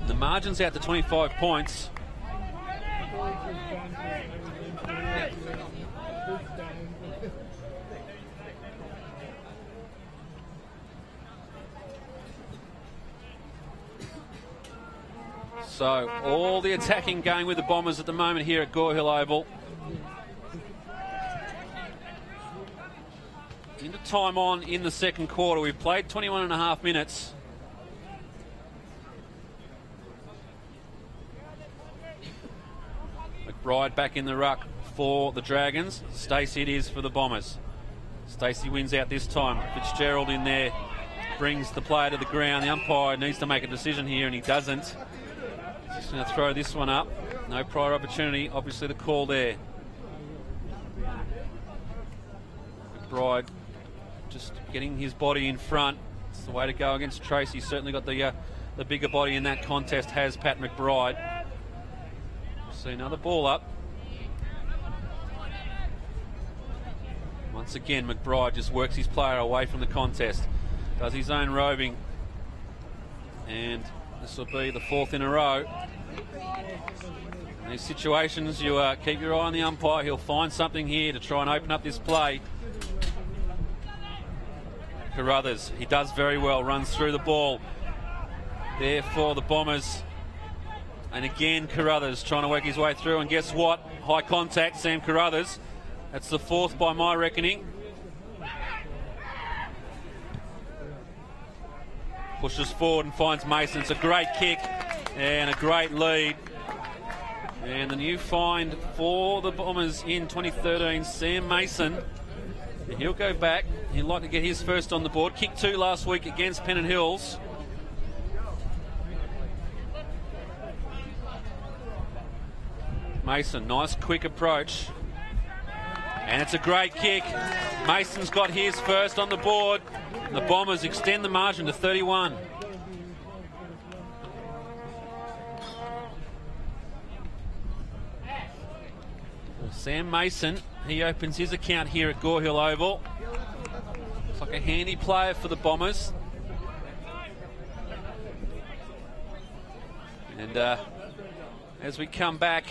The margin's out to 25 points. So all the attacking going with the Bombers at the moment here at Gore Hill Oval. Into time on in the second quarter. We've played 21 and a half minutes. McBride back in the ruck for the Dragons. Stacey it is for the Bombers. Stacey wins out this time. Fitzgerald in there brings the player to the ground. The umpire needs to make a decision here, and he doesn't. Just going to throw this one up. No prior opportunity. Obviously the call there. McBride just getting his body in front. It's the way to go against Tracy. Certainly got the bigger body in that contest, has Pat McBride. See another ball up. Once again, McBride just works his player away from the contest. Does his own roving. And this will be the 4th in a row. In these situations, you keep your eye on the umpire. He'll find something here to try and open up this play. Carruthers, he does very well, runs through the ball. There for the Bombers. And again, Carruthers trying to work his way through. And guess what? High contact, Sam Carruthers. That's the 4th by my reckoning. Pushes forward and finds Mason. It's a great kick and a great lead. And the new find for the Bombers in 2013, Sam Mason. He'll go back. He'd like to get his first on the board. Kick 2 last week against Pennant Hills. Mason, nice quick approach. And it's a great kick. Mason's got his first on the board. The Bombers extend the margin to 31. Sam Mason, he opens his account here at Gore Hill Oval. Looks like a handy player for the Bombers. And as we come back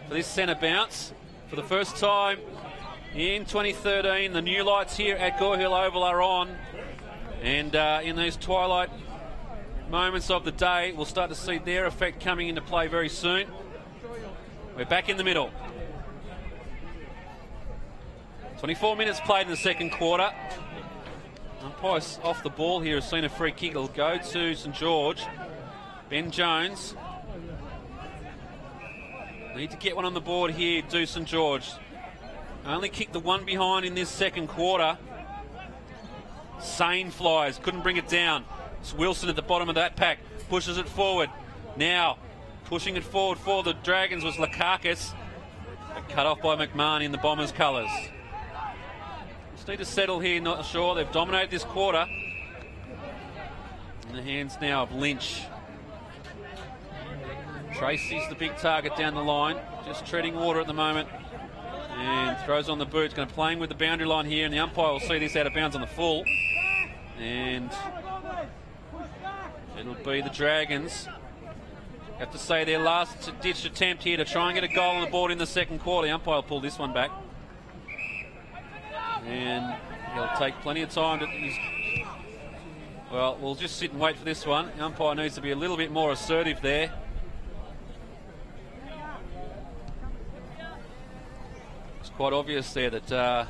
for this centre bounce, for the first time in 2013, the new lights here at Gore Hill Oval are on. And in these twilight moments of the day, we'll start to see their effect coming into play very soon. We're back in the middle. 24 minutes played in the second quarter. Umpire's off the ball here. Has seen a free kick. It'll go to St George. Ben Jones. Need to get one on the board here, do St George. Only kicked the one behind in this second quarter. Sane flies, couldn't bring it down. It's Wilson at the bottom of that pack, pushes it forward. Now, pushing it forward for the Dragons was Lakakis, but cut off by McMahon in the Bombers' colours. Just need to settle here, not sure. They've dominated this quarter. In the hands now of Lynch. Tracy's the big target down the line, just treading water at the moment. And throws on the boot, going to playing with the boundary line here, and the umpire will see this out of bounds on the full. And it'll be the Dragons. Have to say their last ditch attempt here to try and get a goal on the board in the second quarter. The umpire will pull this one back. And he'll take plenty of time to... Well, we'll just sit and wait for this one. The umpire needs to be a little bit more assertive there. It's quite obvious there that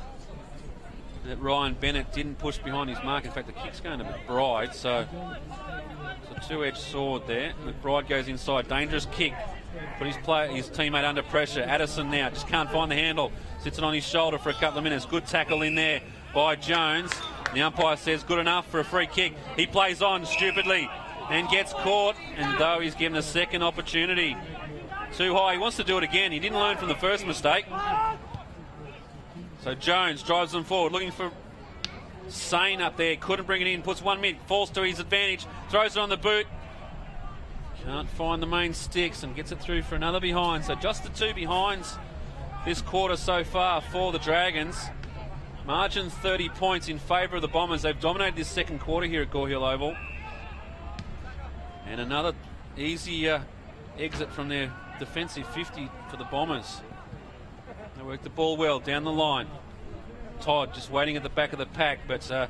Ryan Bennett didn't push behind his mark. In fact, the kick's going to McBride, so it's a two-edged sword there. McBride goes inside, dangerous kick. Put his teammate under pressure. Addison now just can't find the handle. Sits it on his shoulder for a couple of minutes. Good tackle in there by Jones. The umpire says good enough for a free kick. He plays on stupidly and gets caught. And though he's given a second opportunity, too high. He wants to do it again. He didn't learn from the first mistake. So Jones drives them forward, looking for Sane up there. Couldn't bring it in. Puts one mid. Falls to his advantage. Throws it on the boot. Can't find the main sticks and gets it through for another behind. So just the two behinds this quarter so far for the Dragons. Margin 30 points in favour of the Bombers. They've dominated this second quarter here at Gore Hill Oval. And another easy exit from their defensive 50 for the Bombers. They work the ball well down the line. Todd just waiting at the back of the pack, but a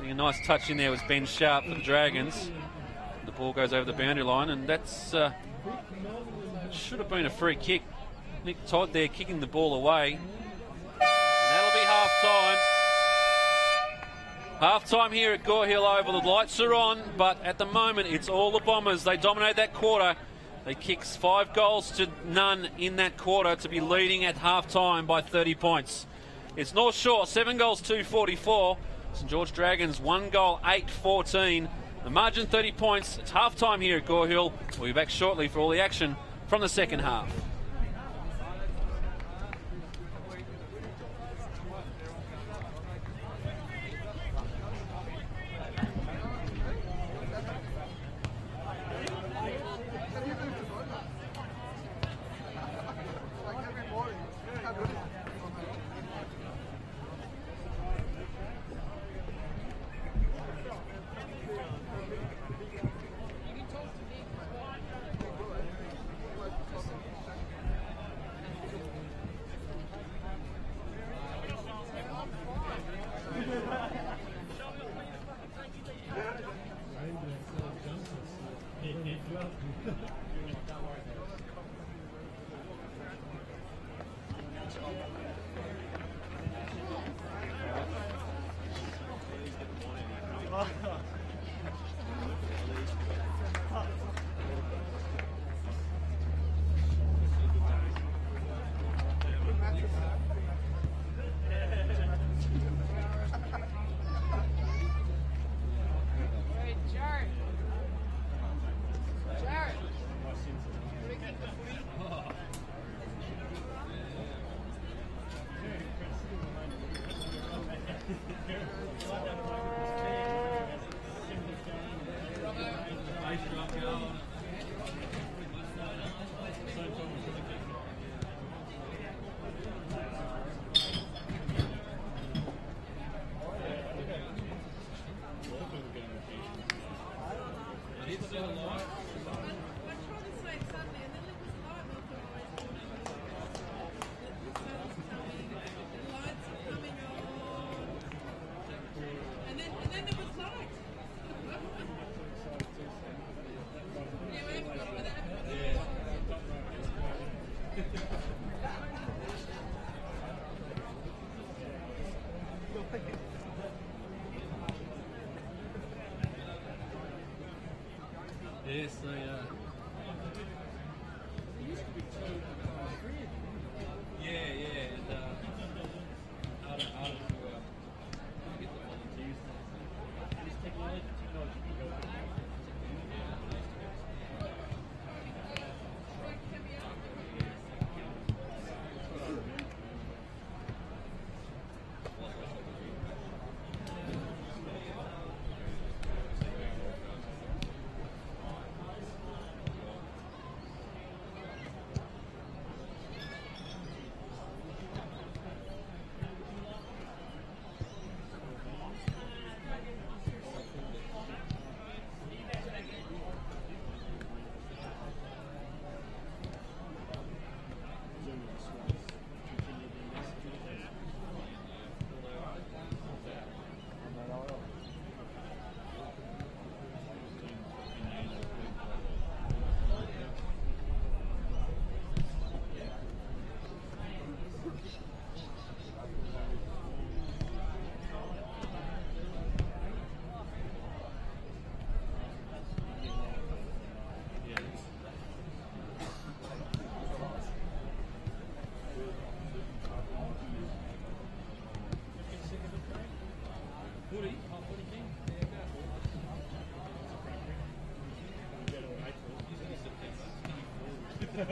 nice touch in there was Ben Sharp for the Dragons. The ball goes over the boundary line, and that's should have been a free kick. Nick Todd there kicking the ball away. And that'll be half-time. Half-time here at Gore Hill Oval. The lights are on, but at the moment it's all the Bombers. They dominate that quarter. They kick 5 goals to none in that quarter to be leading at half-time by 30 points. It's North Shore, 7 goals, 2-44. St George Dragons, 1 goal, 8-14. The margin 30 points. It's half-time here at Gore Hill. We'll be back shortly for all the action from the second half. Yes, they used to be two. Yeah, and out of get the volunteers. This technology can go. I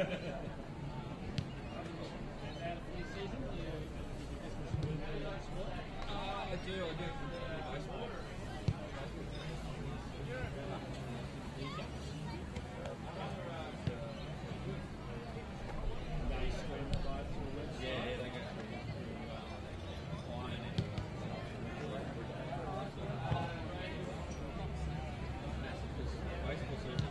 do. Baseball. Yeah, they go through line and baseball season.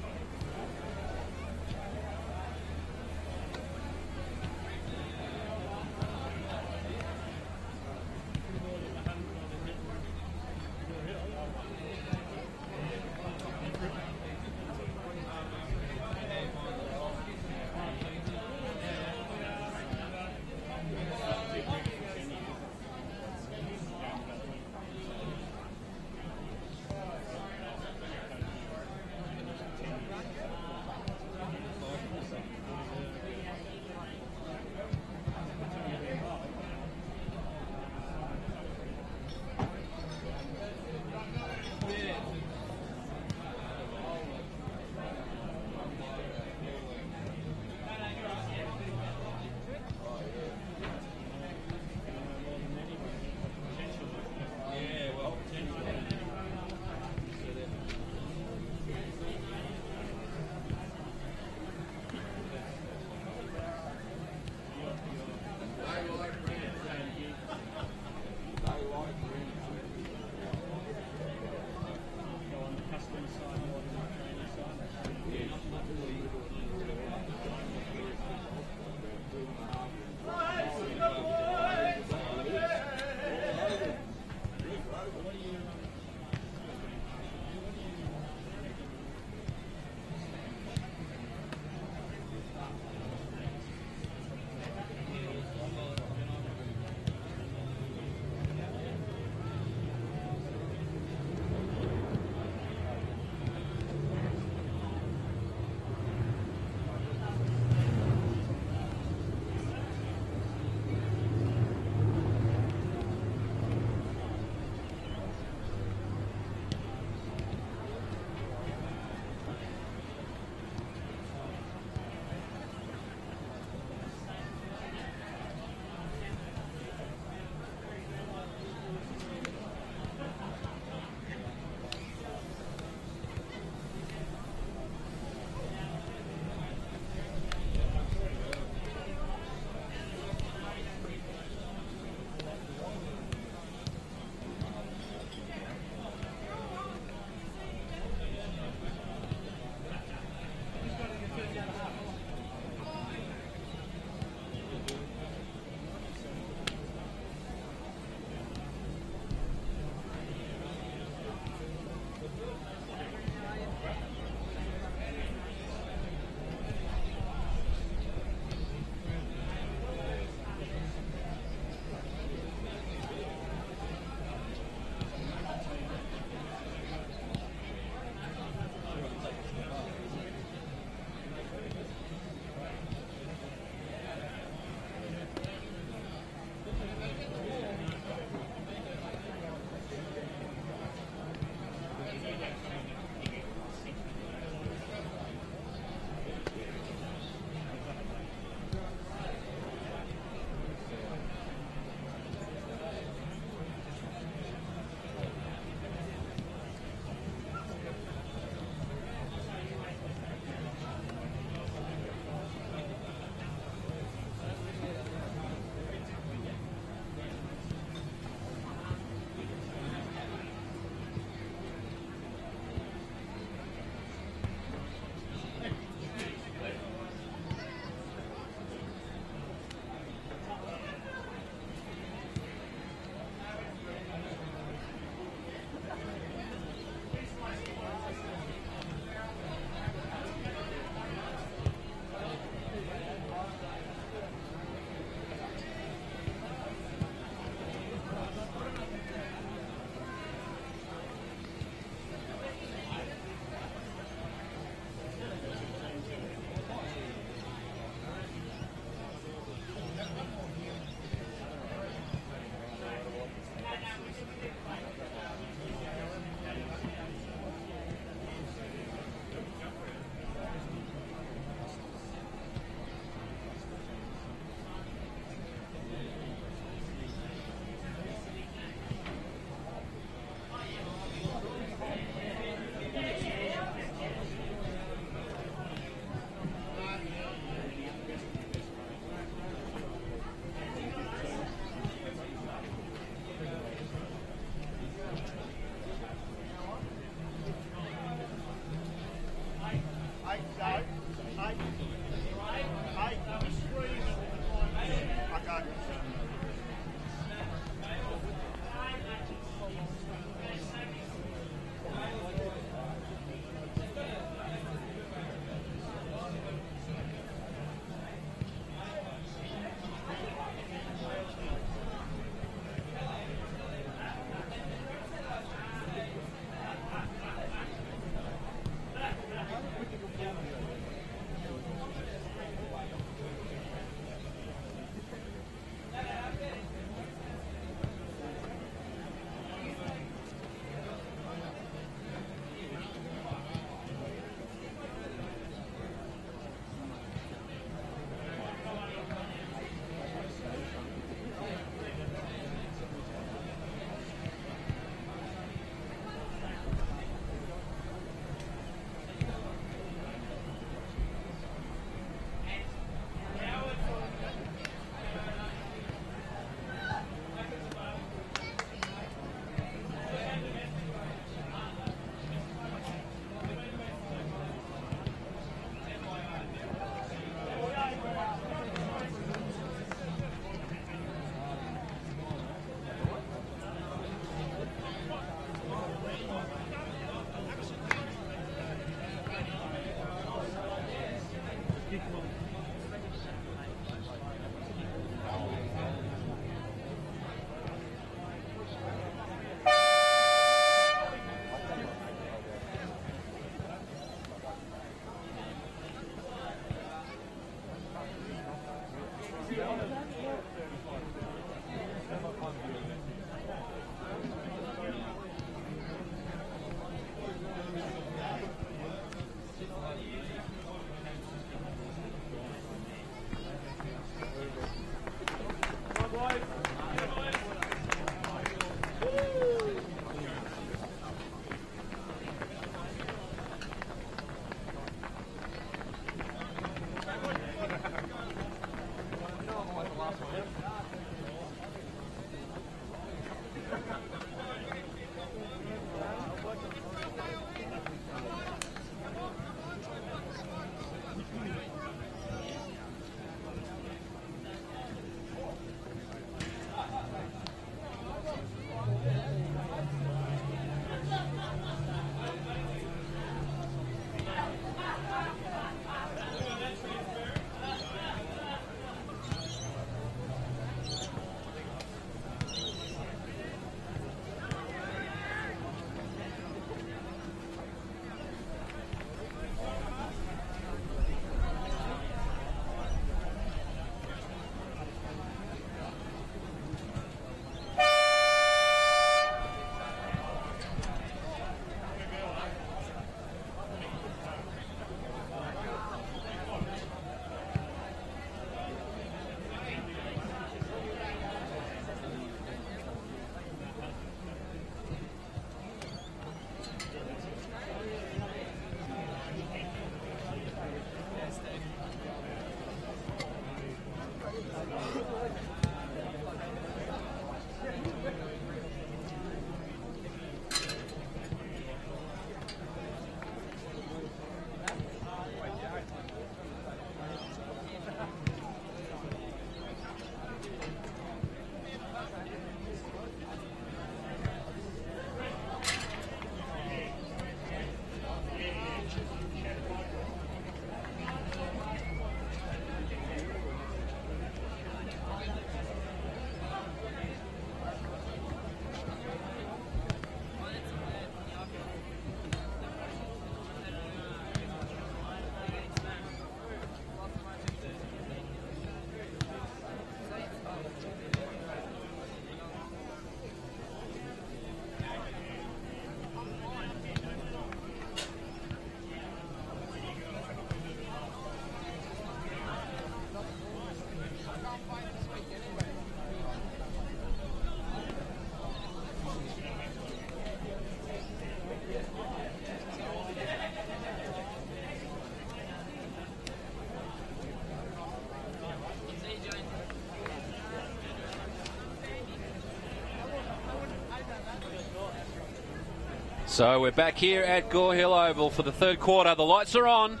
So we're back here at Gore Hill Oval for the third quarter. The lights are on,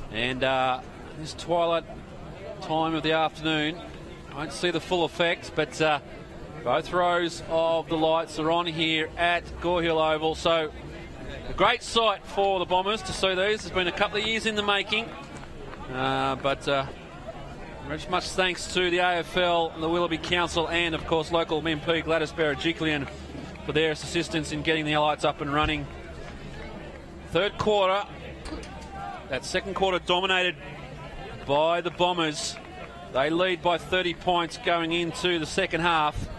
and this twilight time of the afternoon, I won't see the full effect, but both rows of the lights are on here at Gore Hill Oval. So a great sight for the Bombers to see these. It's been a couple of years in the making, but much thanks to the AFL, the Willoughby Council, and of course local MP Gladys Berejiklian for their assistance in getting the lights up and running. Third quarter, that second quarter dominated by the Bombers. They lead by 30 points going into the second half.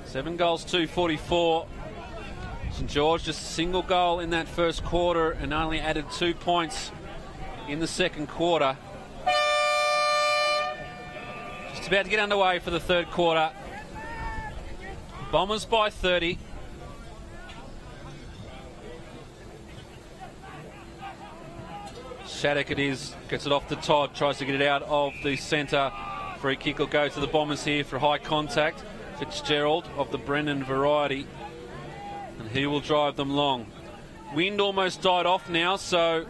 7 goals, 244. St George just a single goal in that first quarter and only added 2 points in the second quarter. Just about to get underway for the third quarter. Bombers by 30. Shattuck it is, gets it off to Todd, tries to get it out of the centre. Free kick will go to the Bombers here for high contact. Fitzgerald of the Brennan variety, and he will drive them long. Wind almost died off now, so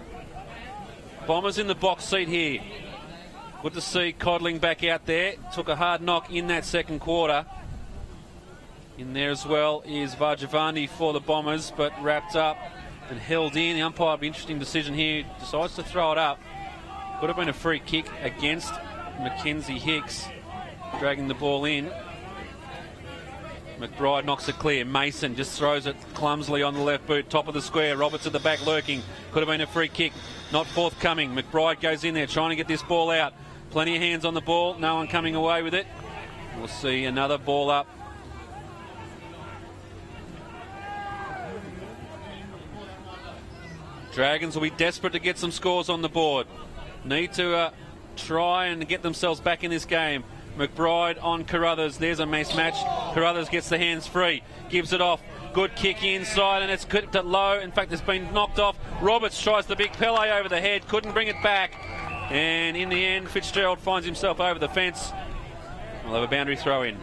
Bombers in the box seat here. Good to see Codling back out there. Took a hard knock in that second quarter. In there as well is Vajavandi for the Bombers, but wrapped up and held in. The umpire, interesting decision here, decides to throw it up. Could have been a free kick against Mackenzie Hicks, dragging the ball in. McBride knocks it clear. Mason just throws it clumsily on the left boot, top of the square. Roberts at the back lurking. Could have been a free kick, not forthcoming. McBride goes in there trying to get this ball out. Plenty of hands on the ball, no one coming away with it. We'll see another ball up. Dragons will be desperate to get some scores on the board. Need to try and get themselves back in this game. McBride on Carruthers. There's a mismatch. Carruthers gets the hands free. Gives it off. Good kick inside, and it's kicked it low. In fact, it's been knocked off. Roberts tries the big Pele over the head. Couldn't bring it back. And in the end, Fitzgerald finds himself over the fence. We'll have a boundary throw in.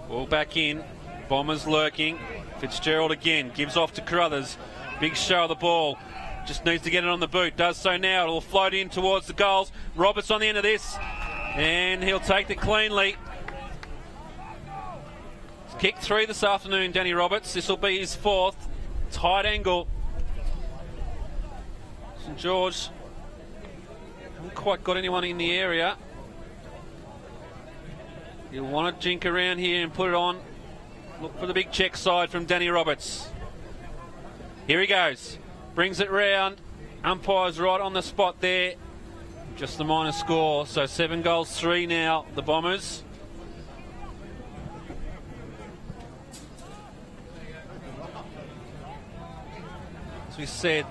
Ball back in. Bombers lurking. Fitzgerald again gives off to Carruthers. Big show of the ball. Just needs to get it on the boot. Does so now. It'll float in towards the goals. Roberts on the end of this. And he'll take it cleanly. Kicked 3 this afternoon, Danny Roberts. This will be his 4th. Tight angle. St George haven't quite got anyone in the area. You'll want to jink around here and put it on. Look for the big check side from Danny Roberts. Here he goes. Brings it round. Umpire's right on the spot there. Just the minor score. So 7 goals, 3 now, the Bombers. As we said,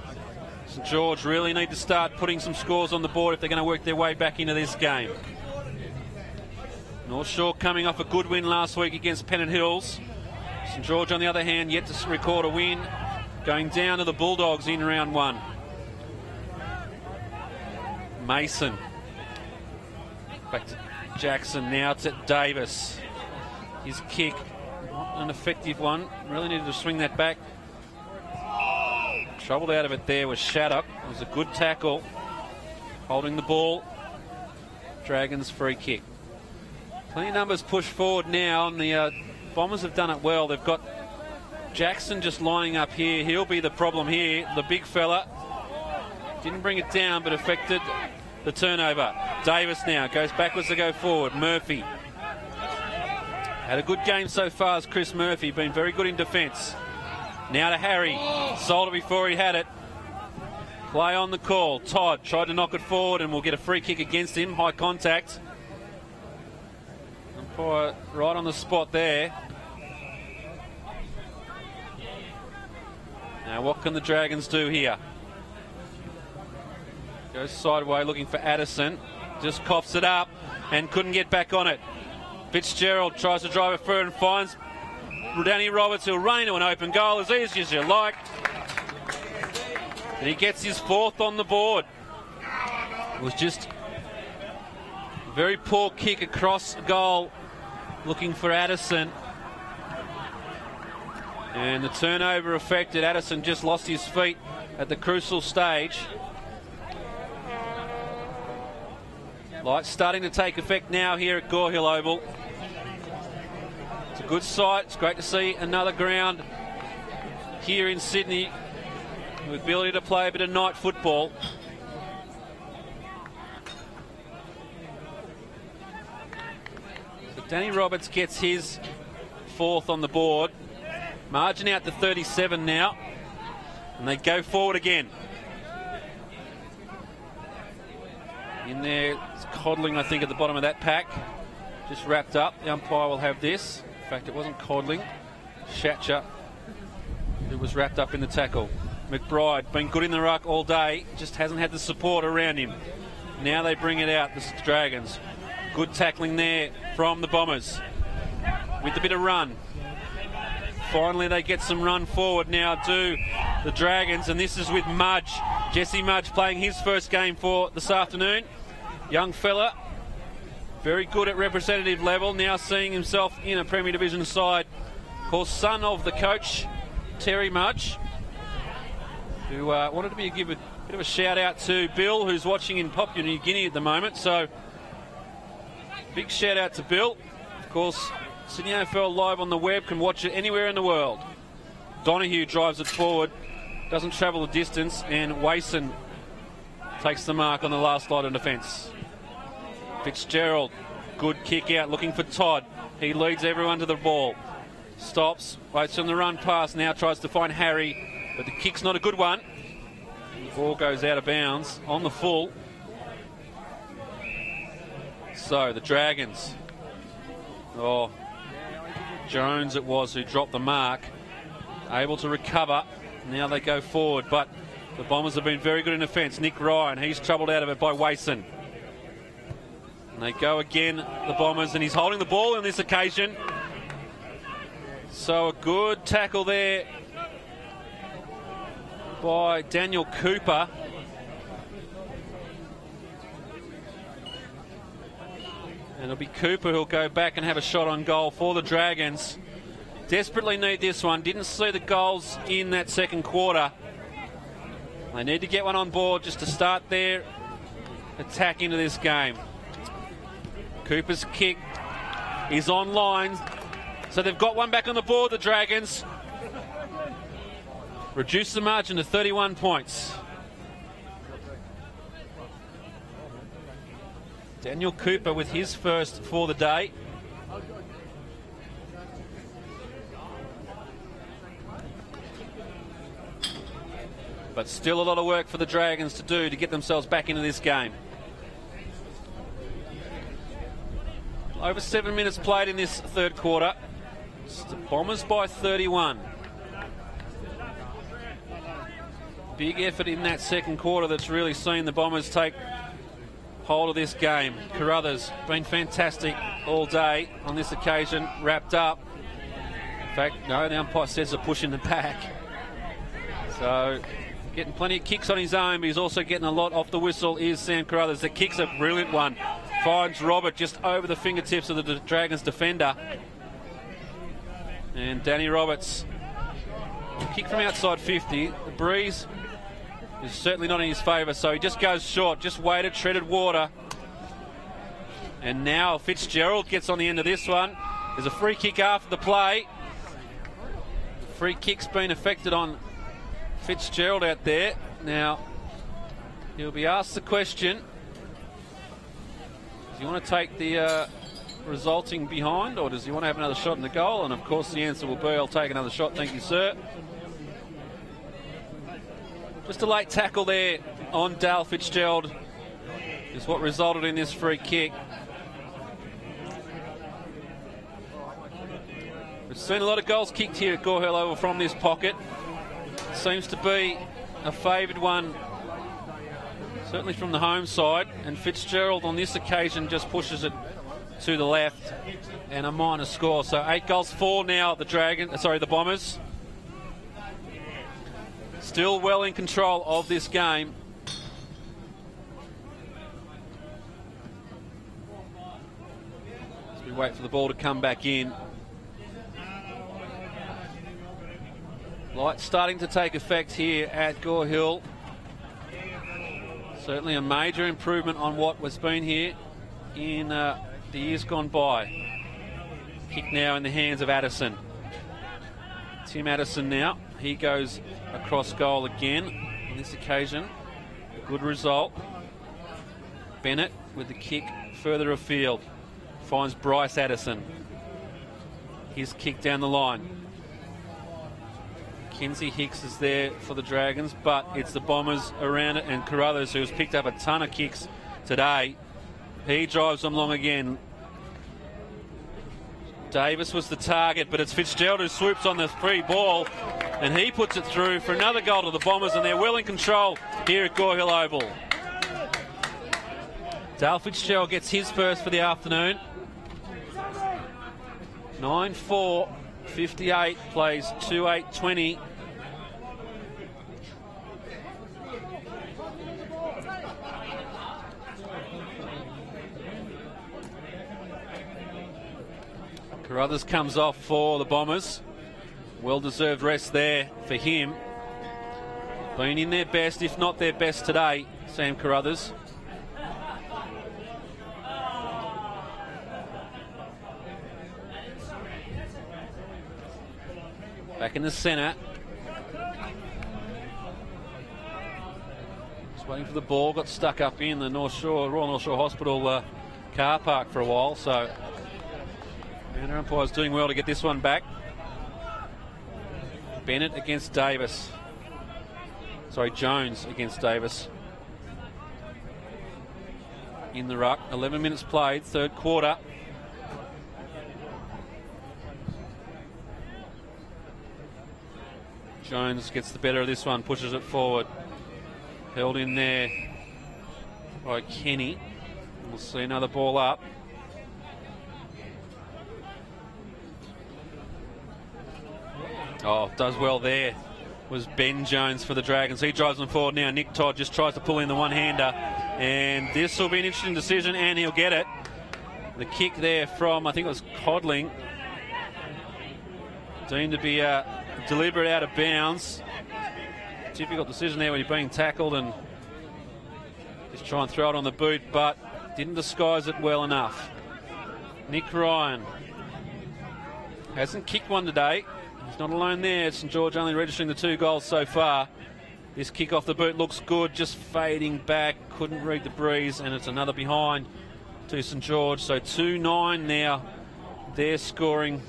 St George really need to start putting some scores on the board if they're going to work their way back into this game. North Shore coming off a good win last week against Pennant Hills. St George, on the other hand, yet to record a win, going down to the Bulldogs in round 1. Mason. Back to Jackson, now to Davis. His kick, not an effective one. Really needed to swing that back. Troubled out of it there was Shattuck. It was a good tackle. Holding the ball. Dragons free kick. Plenty of numbers pushed forward now, and the Bombers have done it well. They've got Jackson just lining up here. He'll be the problem here. The big fella didn't bring it down, but affected the turnover. Davis now goes backwards to go forward. Murphy had a good game so far as Chris Murphy, been very good in defence. Now to Harry. Sold it before he had it. Play on the call. Todd tried to knock it forward and will get a free kick against him. High contact. Umpire right on the spot there. Now what can the Dragons do here? Goes sideways looking for Addison. Just coughs it up and couldn't get back on it. Fitzgerald tries to drive it through and finds Danny Roberts, who'll run into an open goal as easy as you like. And he gets his 4th on the board. It was just Very poor kick across goal, looking for Addison. And the turnover affected. Addison just lost his feet at the crucial stage. Lights starting to take effect now here at Gore Hill Oval. It's a good sight. It's great to see another ground here in Sydney with ability to play a bit of night football. So Danny Roberts gets his 4th on the board. Margin out to 37 now. And they go forward again. In there, it's coddling, I think, at the bottom of that pack. Just wrapped up. The umpire will have this. In fact, it wasn't coddling. Shatcher, it was wrapped up in the tackle. McBride, been good in the ruck all day, just hasn't had the support around him. Now they bring it out, the Dragons. Good tackling there from the Bombers. With a bit of run. Finally, they get some run forward now, do the Dragons, and this is with Mudge. Jesse Mudge playing his first game for this afternoon. Young fella, very good at representative level, now seeing himself in a Premier Division side. Of course, son of the coach, Terry Mudge, who wanted to give a bit of a shout out to Bill, who's watching in Papua New Guinea at the moment. So, big shout out to Bill. Of course, Sydney AFL Live on the web, can watch it anywhere in the world. Donahue drives it forward, doesn't travel the distance, and Wason takes the mark on the last line of defence. Fitzgerald, good kick out, looking for Todd. He leads everyone to the ball. Stops, waits on the run pass, now tries to find Harry, but the kick's not a good one. The ball goes out of bounds on the full. So the Dragons, Jones it was who dropped the mark, able to recover. Now they go forward, but the Bombers have been very good in defence. Nick Ryan, he's troubled out of it by Wason. And they go again, the Bombers, and he's holding the ball on this occasion. So a good tackle there by Daniel Cooper. And it'll be Cooper who'll go back and have a shot on goal for the Dragons. Desperately need this one. Didn't see the goals in that second quarter. They need to get one on board just to start their attack into this game. Cooper's kick is on line. So they've got one back on the board, the Dragons. Reduce the margin to 31 points. Daniel Cooper with his first for the day. But still a lot of work for the Dragons to do to get themselves back into this game. Over 7 minutes played in this third quarter. It's the Bombers by 31. Big effort in that second quarter that's really seen the Bombers take hold of this game. Carruthers been fantastic all day. On this occasion, wrapped up. In fact, no, the umpire says a push in the back. So, getting plenty of kicks on his own, but he's also getting a lot off the whistle is Sam Carruthers. The kick's a brilliant one. Finds Robert just over the fingertips of the Dragons defender. And Danny Roberts, kick from outside 50. The breeze is certainly not in his favour, so he just goes short, just waited, treaded water. And now Fitzgerald gets on the end of this one. There's a free kick after the play. The free kick's been affected on Fitzgerald out there. Now, he'll be asked the question, does he want to take the resulting behind, or does he want to have another shot in the goal? And of course the answer will be, I'll take another shot, thank you, sir. Just a late tackle there on Dale Fitzgerald is what resulted in this free kick. We've seen a lot of goals kicked here at Gore Hill Oval from this pocket. Seems to be a favoured one, certainly from the home side, and Fitzgerald on this occasion just pushes it to the left, and a minor score. So 8 goals for now the Bombers. Still well in control of this game. wait for the ball to come back in. Light starting to take effect here at Gore Hill. Certainly a major improvement on what was been here in the years gone by. Kick now in the hands of Addison. Tim Addison now. He goes across goal again on this occasion. A good result. Bennett with the kick further afield. Finds Bryce Addison. His kick down the line. Kenzie Hicks is there for the Dragons, but it's the Bombers around it, and Carruthers, who's picked up a ton of kicks today, he drives them long again. Davis was the target, but it's Fitzgerald who swoops on the free ball, and he puts it through for another goal to the Bombers, and they're well in control here at Gore Hill Oval. Dale Fitzgerald gets his first for the afternoon. 9-4, 58, plays 2-8-20. Carruthers comes off for the Bombers. Well-deserved rest there for him. Been in their best, if not their best today, Sam Carruthers. Back in the centre. Just waiting for the ball. Got stuck up in the Royal North Shore Hospital car park for a while, so the umpire's doing well to get this one back. Bennett against Davis. Sorry, Jones against Davis. In the ruck. 11 minutes played, third quarter. Jones gets the better of this one, pushes it forward. Held in there by Kenny. We'll see another ball up. Oh, does well there was Ben Jones for the Dragons. He drives them forward now. Nick Todd just tries to pull in the one-hander. And this will be an interesting decision, and he'll get it. The kick there from, I think it was Codling. Deemed to be deliberate out of bounds. Difficult decision there when you're being tackled and just try and throw it on the boot, but didn't disguise it well enough. Nick Ryan hasn't kicked one today. He's not alone there. St George only registering the 2 goals so far. This kick off the boot looks good, just fading back. Couldn't read the breeze, and it's another behind to St George. So 2-9 now. They're scoring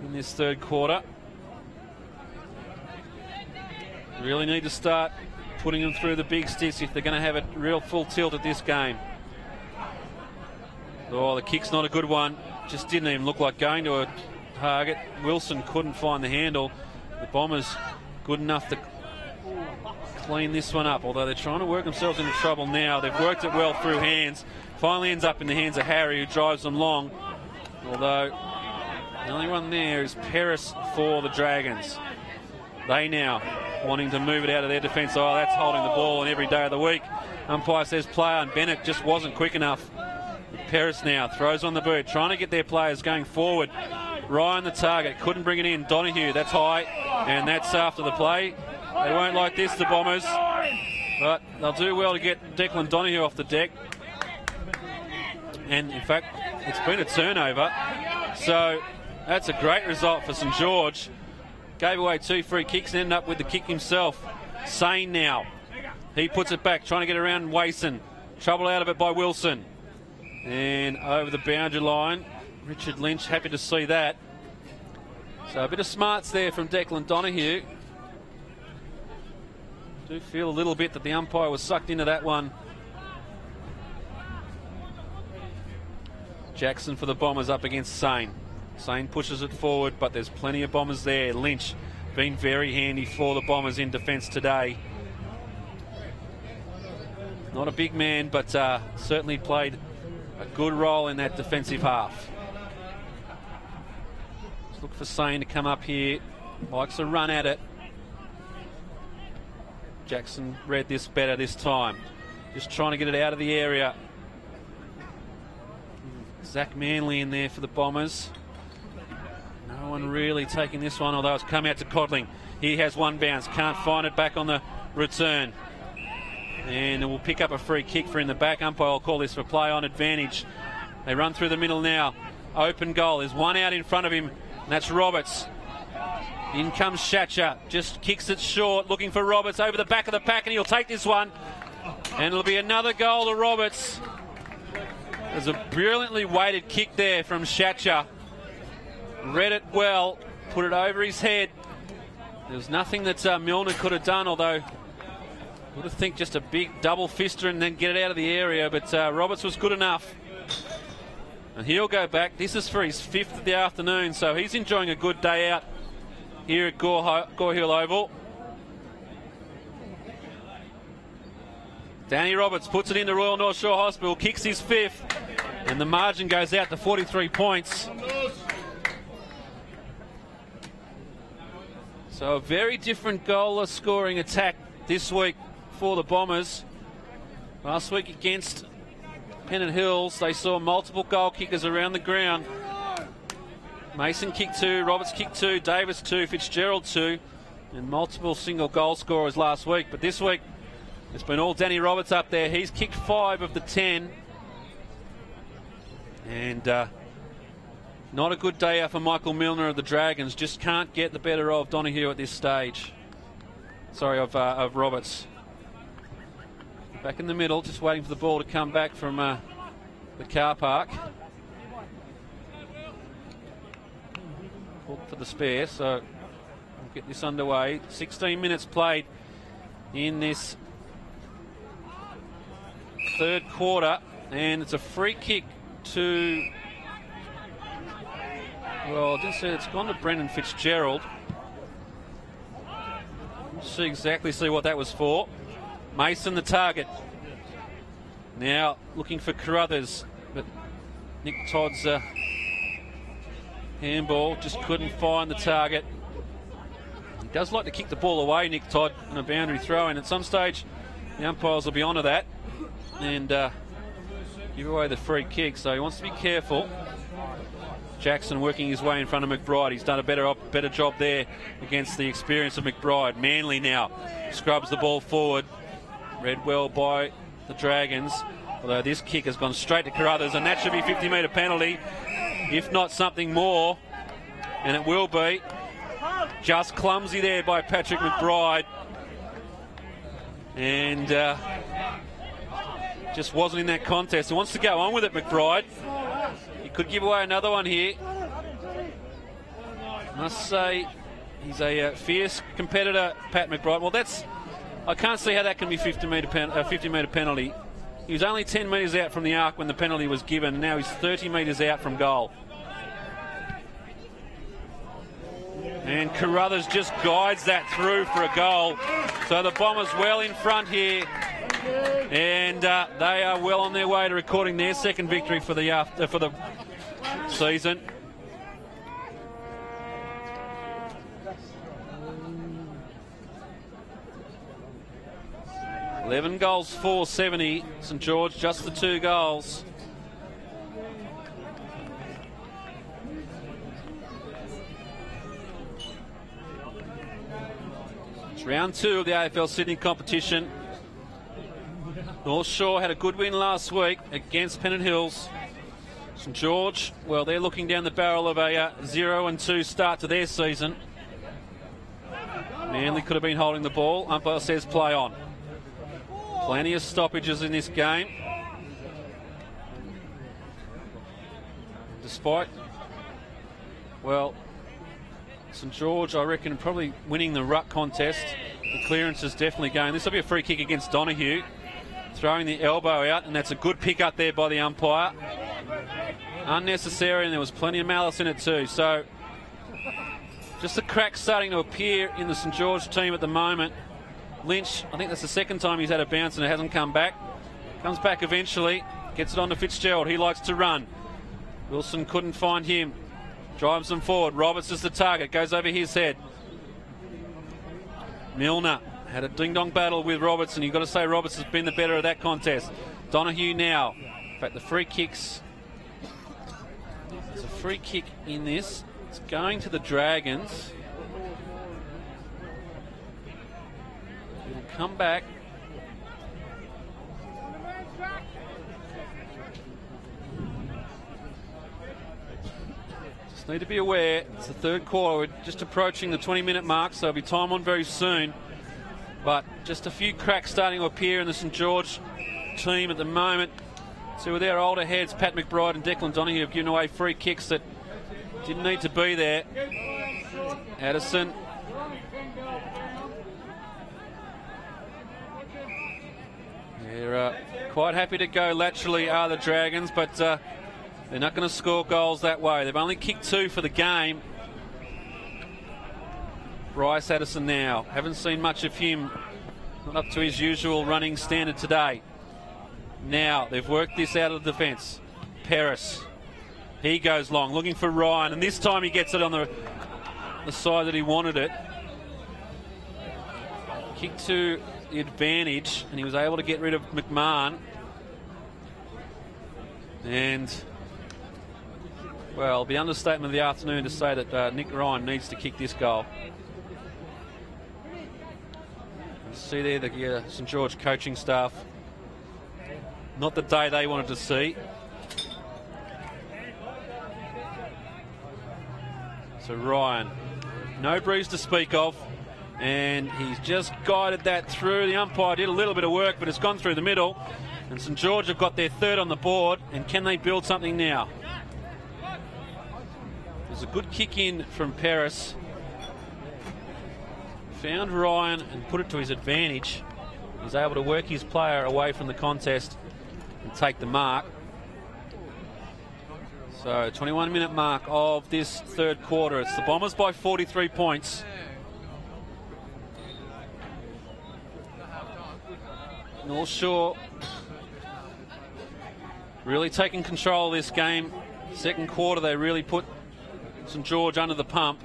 in this third quarter. Really need to start putting them through the big sticks if they're going to have a real full tilt at this game. Oh, the kick's not a good one. Just didn't even look like going to a target. Wilson couldn't find the handle. The Bombers good enough to clean this one up, although they're trying to work themselves into trouble now. They've worked it well through hands. Finally ends up in the hands of Harry, who drives them long. Although the only one there is Paris for the Dragons. They now wanting to move it out of their defence. Oh, that's holding the ball on every day of the week. Umpire says player, and Bennett just wasn't quick enough. Paris now throws on the boot, trying to get their players going forward. Ryan the target, couldn't bring it in. Donahue, that's high, and that's after the play. They won't like this, the Bombers, but they'll do well to get Declan Donahue off the deck. And in fact, it's been a turnover, so that's a great result for St George. Gave away 2 free kicks and ended up with the kick himself. Sane now. He puts it back, trying to get around Wason. Trouble out of it by Wilson. And over the boundary line. Richard Lynch, happy to see that. So a bit of smarts there from Declan Donahue. Do feel a little bit that the umpire was sucked into that one. Jackson for the Bombers up against Sane. Sane pushes it forward, but there's plenty of Bombers there. Lynch been very handy for the Bombers in defence today. Not a big man, but certainly played a good role in that defensive half. Let's look for Sane to come up here. Likes to run at it. Jackson read this better this time. Just trying to get it out of the area. Zach Manley in there for the Bombers. No one really taking this one, although it's come out to Codling. He has one bounce, can't find it back on the return. And it will pick up a free kick for in the back. Umpire will call this for play on advantage. They run through the middle now. Open goal. There's one out in front of him, and that's Roberts. In comes Shatcher, just kicks it short, looking for Roberts over the back of the pack, and he'll take this one. And it'll be another goal to Roberts. There's a brilliantly weighted kick there from Shatcher. Read it well, put it over his head. There was nothing that Milner could have done, although I would have think just a big double fister and then get it out of the area, but Roberts was good enough. And he'll go back. This is for his 5th of the afternoon, so he's enjoying a good day out here at Gore Hill Oval. Danny Roberts puts it into Royal North Shore Hospital, kicks his 5th, and the margin goes out to 43 points. So a very different goalless scoring attack this week for the Bombers. Last week against Pennant Hills, they saw multiple goal kickers around the ground. Mason kicked 2, Roberts kicked 2, Davis 2, Fitzgerald 2, and multiple single goal scorers last week. But this week, it's been all Danny Roberts up there. He's kicked 5 of the 10. And not a good day out for Michael Milner of the Dragons. Just can't get the better of Donahue at this stage. Sorry, of Roberts. Back in the middle, just waiting for the ball to come back from the car park. Hook for the spare, so we'll get this underway. 16 minutes played in this third quarter, and it's a free kick to... Well, I didn't say it's gone to Brendan Fitzgerald. See what that was for. Mason the target. Now looking for Carruthers, but Nick Todd's handball just couldn't find the target. He does like to kick the ball away, Nick Todd, in a boundary throw, and at some stage the umpires will be onto that and give away the free kick, so he wants to be careful. Jackson working his way in front of McBride. He's done a better job there against the experience of McBride. Manley now scrubs the ball forward. Read well by the Dragons, although this kick has gone straight to Carruthers, and that should be a 50-metre penalty, if not something more, and it will be. Just clumsy there by Patrick McBride, and just wasn't in that contest. He wants to go on with it, McBride. He could give away another one here. I must say, he's a fierce competitor, Pat McBride. Well, I can't see how that can be 50-metre penalty. He was only 10 metres out from the arc when the penalty was given, and now he's 30 metres out from goal. And Carruthers just guides that through for a goal. So the Bombers well in front here, and they are well on their way to recording their second victory for the season. $11 goals, 470. St George just the 2 goals. It's round 2 of the AFL Sydney competition. North Shore had a good win last week against Pennant Hills. St George, well, they're looking down the barrel of a 0-2 start to their season. Manley could have been holding the ball. Umpire says play on. Plenty of stoppages in this game. Despite, well, St George, I reckon, probably winning the ruck contest. The clearance is definitely going. This will be a free kick against Donahue. Throwing the elbow out, and that's a good pick up there by the umpire. Unnecessary, and there was plenty of malice in it too. So, just the cracks starting to appear in the St George team at the moment. Lynch, I think that's the second time he's had a bounce and it hasn't come back. Comes back eventually, gets it on to Fitzgerald. He likes to run. Wilson couldn't find him. Drives them forward. Roberts is the target. Goes over his head. Milner had a ding-dong battle with Roberts, and you've got to say Roberts has been the better of that contest. Donahue now. In fact, the free kicks There's a free kick in this. It's going to the Dragons. It'll come back. Just need to be aware, it's the third quarter. We're just approaching the 20-minute mark, so there'll be time on very soon. But just a few cracks starting to appear in the St George team at the moment. So with their older heads, Pat McBride and Declan Donahue have given away free kicks that didn't need to be there. Addison. They're quite happy to go laterally, are the Dragons, but they're not going to score goals that way. They've only kicked 2 for the game. Bryce Addison now. Haven't seen much of him. Not up to his usual running standard today. Now they've worked this out of the defence. Paris. He goes long, looking for Ryan, and this time he gets it on the side that he wanted it. Kick to the advantage, and he was able to get rid of McMahon. And, well, it'll be understatement of the afternoon to say that Nick Ryan needs to kick this goal. You see there the St George coaching staff. Not the day they wanted to see. So Ryan, no breeze to speak of, and he's just guided that through. The umpire did a little bit of work, but it's gone through the middle, and St George have got their third on the board. And can they build something now? There's a good kick in from Paris. Found Ryan and put it to his advantage. He's able to work his player away from the contest and take the mark. So 21-minute mark of this third quarter. It's the Bombers by 43 points. North Shore really taking control of this game. Second quarter they really put St George under the pump.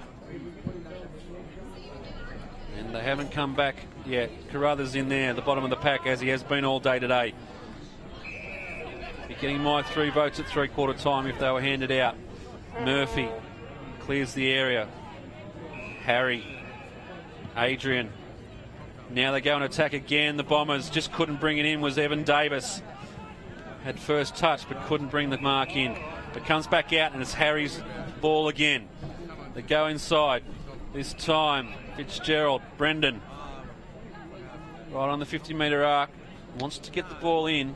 And they haven't come back yet. Carruthers in there, the bottom of the pack, as he has been all day today. Be getting my 3 votes at three-quarter time if they were handed out. Murphy clears the area. Harry. Adrian. Now they go and attack again. The Bombers just couldn't bring it in. Was Evan Davis. Had first touch but couldn't bring the mark in. It comes back out and it's Harry's ball again. They go inside. This time Fitzgerald, Brendan. Right on the 50-metre arc. Wants to get the ball in.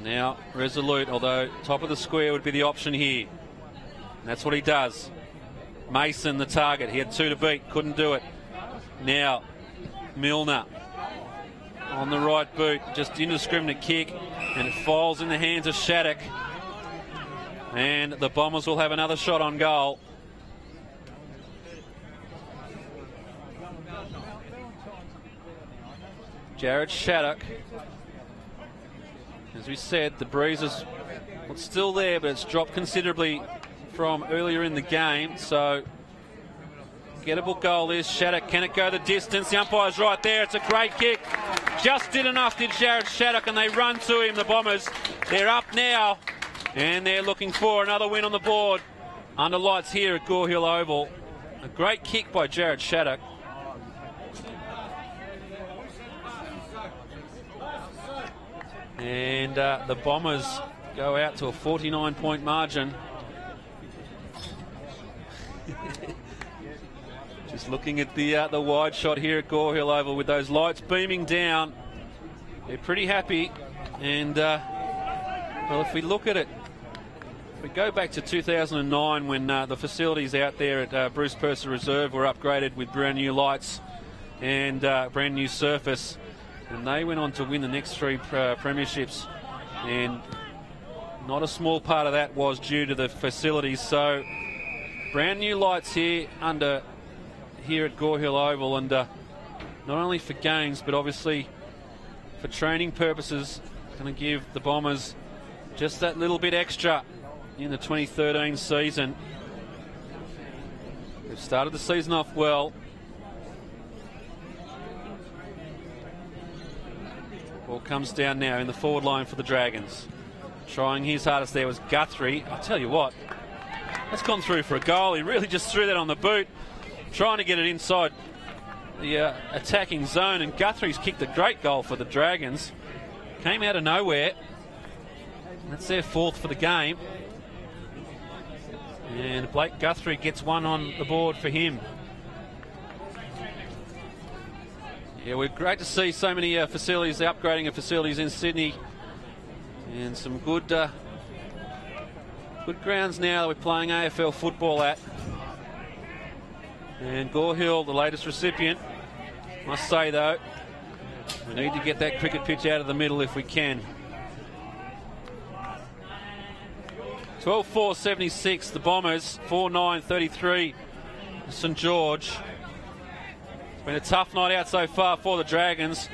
Now resolute, although top of the square would be the option here. And that's what he does. Mason the target. He had 2 to beat. Couldn't do it. Now Milner on the right boot. Just indiscriminate kick. And it falls in the hands of Shattuck. And the Bombers will have another shot on goal. Jared Shattuck. As we said, the breeze is still there, but it's dropped considerably from earlier in the game. So, gettable goal is Shattuck. Can it go the distance? The umpire's right there. It's a great kick. Just did enough, did Jared Shattuck, and they run to him, the Bombers. They're up now, and they're looking for another win on the board. Under lights here at Gore Hill Oval. A great kick by Jared Shattuck. And the Bombers go out to a 49-point margin. Just looking at the wide shot here at Gore Hill Oval with those lights beaming down. They're pretty happy. And, well, if we look at it, if we go back to 2009 when the facilities out there at Bruce Purser Reserve were upgraded with brand new lights and brand new surface. And they went on to win the next 3 premierships, and not a small part of that was due to the facilities. So brand new lights here at Gore Hill Oval, and not only for games but obviously for training purposes, going to give the Bombers just that little bit extra in the 2013 season. They've started the season off well. Ball comes down now in the forward line for the Dragons. Trying his hardest there was Guthrie. I'll tell you what, that's gone through for a goal. He really just threw that on the boot, trying to get it inside the attacking zone, and Guthrie's kicked a great goal for the Dragons. Came out of nowhere. That's their 4th for the game. And Blake Guthrie gets one on the board for him. Yeah, we're great to see so many facilities, the upgrading of facilities in Sydney. And some good grounds now that we're playing AFL football at. And Gore Hill, the latest recipient. Must say though, we need to get that cricket pitch out of the middle if we can. 12-4-76, the Bombers. 4-9-33, St George. It's been a tough night out so far for the Dragons.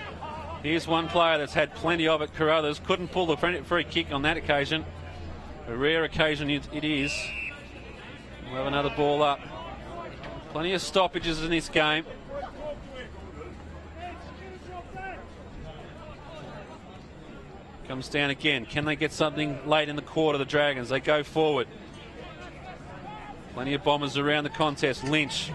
Here's one player that's had plenty of it, Carruthers. Couldn't pull the free kick on that occasion. A rare occasion it is. We'll have another ball up. Plenty of stoppages in this game. Comes down again. Can they get something late in the quarter, the Dragons? They go forward. Plenty of Bombers around the contest. Lynch.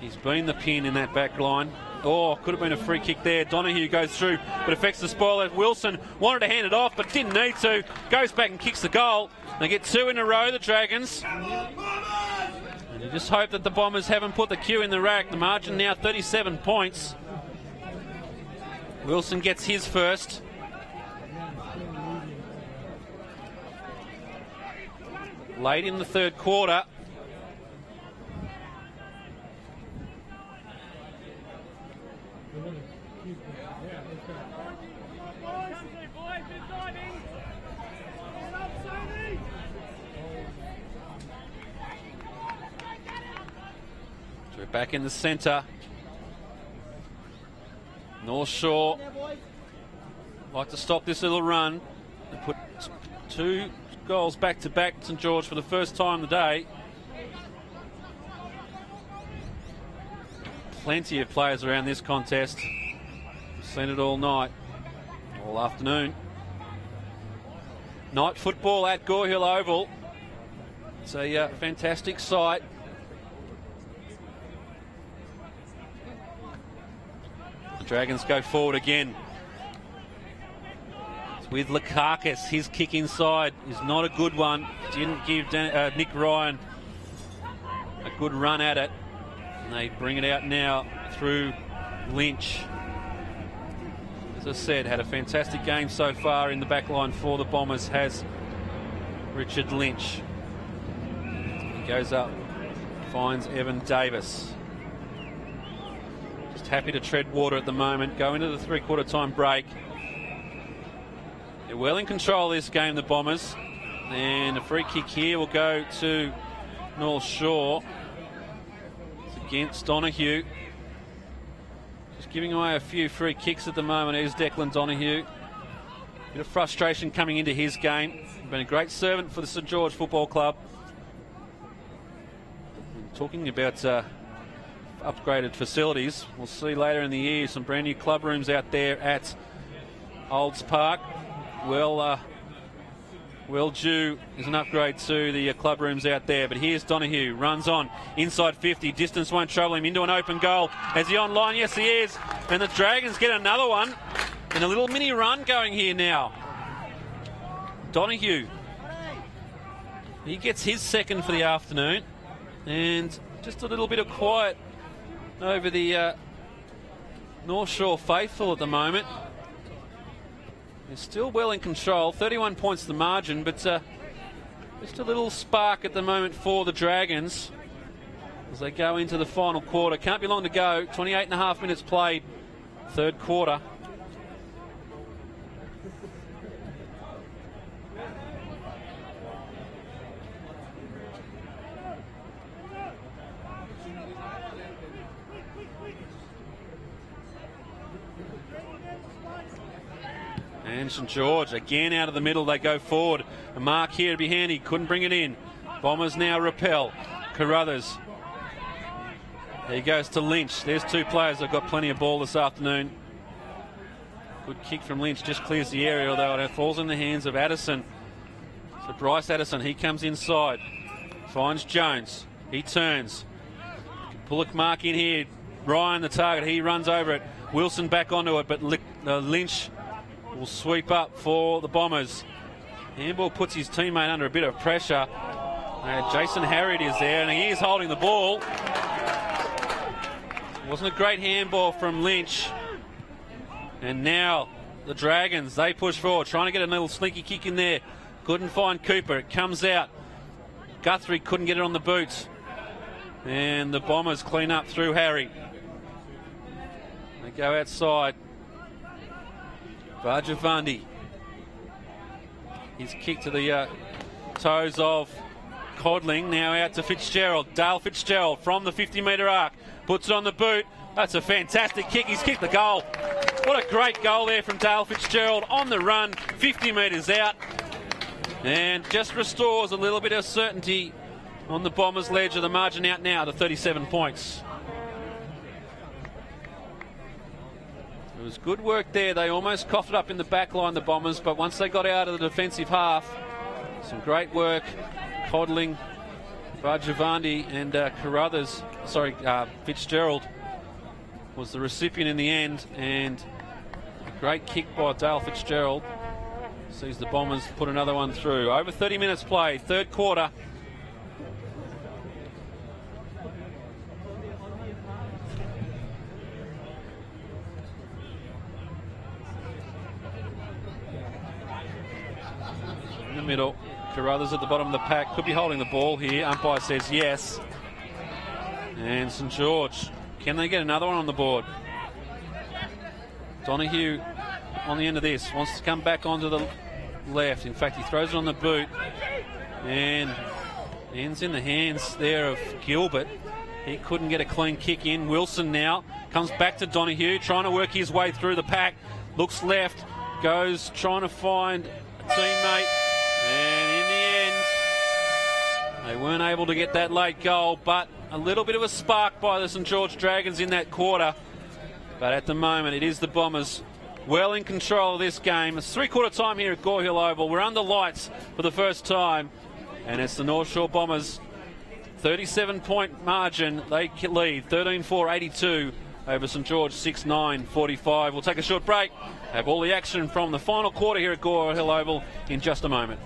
He's been the pin in that back line. Oh, could have been a free kick there. Donahue goes through, but affects the spoiler. Wilson wanted to hand it off, but didn't need to. Goes back and kicks the goal. They get 2 in a row, the Dragons. And you just hope that the Bombers haven't put the cue in the rack. The margin now 37 points. Wilson gets his first. Late in the 3rd quarter. So we're back in the centre. North Shore like to stop this little run and put 2 goals back to back. St George for the first time today. Plenty of players around this contest. We've seen it all night, all afternoon. Night football at Gore Hill Oval. It's a fantastic sight. The Dragons go forward again. With Lukakis, his kick inside is not a good one. Didn't give Nick Ryan a good run at it. And they bring it out now through Lynch. As I said, had a fantastic game so far in the back line for the Bombers, has Richard Lynch. He goes up, finds Evan Davis. Just happy to tread water at the moment. Go into the 3/4 time break. They're well in control of this game, the Bombers. And a free kick here will go to North Shore. It's against Donahue. Just giving away a few free kicks at the moment is Declan Donahue. Bit of frustration coming into his game. Been a great servant for the St George Football Club. Talking about upgraded facilities, we'll see later in the year some brand new club rooms out there at Olds Park. Well due is an upgrade to the club rooms out there. But here's Donahue, runs on, inside 50, distance won't trouble him, into an open goal. Is he online? Yes, he is. And the Dragons get another one. And a little mini run going here now. Donahue, he gets his 2nd for the afternoon. And just a little bit of quiet over the North Shore faithful at the moment. They're still well in control. 31 points the margin, but just a little spark at the moment for the Dragons as they go into the final quarter. Can't be long to go. 28.5 minutes played, 3rd quarter. And St George again out of the middle, they go forward. A mark here to be handy, couldn't bring it in. Bombers now repel. Carruthers. There he goes to Lynch. There's 2 players that got plenty of ball this afternoon. Good kick from Lynch, just clears the area, although it falls in the hands of Addison. So Bryce Addison, he comes inside, finds Jones, he turns. Pullock mark in here, Ryan the target, he runs over it. Wilson back onto it, but Lynch will sweep up for the Bombers. Handball puts his teammate under a bit of pressure. Jason Harriet is there, and he is holding the ball. Wasn't a great handball from Lynch. And now the Dragons, they push forward, trying to get a little sneaky kick in there. Couldn't find Cooper. It comes out. Guthrie couldn't get it on the boots. And the Bombers clean up through Harry. They go outside. Varjavandi. His kick to the toes of Codling. Now out to Fitzgerald. Dale Fitzgerald from the 50-metre arc. Puts it on the boot. That's a fantastic kick. He's kicked the goal. What a great goal there from Dale Fitzgerald on the run. 50 metres out. And just restores a little bit of certainty on the Bombers' ledge of the margin out now to 37 points. It was good work there. They almost coughed it up in the back line, the Bombers, but once they got out of the defensive half, some great work. Codling, Varjavandi and Fitzgerald was the recipient in the end, and a great kick by Dale Fitzgerald sees the Bombers put another one through. Over 30 minutes played, third quarter. In the middle, Carruthers at the bottom of the pack, could be holding the ball here. Umpire says yes. And St George, can they get another one on the board? Donahue on the end of this, wants to come back onto the left. In fact, he throws it on the boot and ends in the hands there of Gilbert. He couldn't get a clean kick in. Wilson now comes back to Donahue, trying to work his way through the pack. Looks left, goes trying to find a teammate, and in the end, they weren't able to get that late goal, but a little bit of a spark by the St George Dragons in that quarter. But at the moment, it is the Bombers well in control of this game. It's three-quarter time here at Gore Hill Oval. We're under lights for the first time, and it's the North Shore Bombers. 37-point margin. They lead 13-4-82 over St George 6-9-45. We'll take a short break. Have all the action from the final quarter here at Gore Hill Oval in just a moment.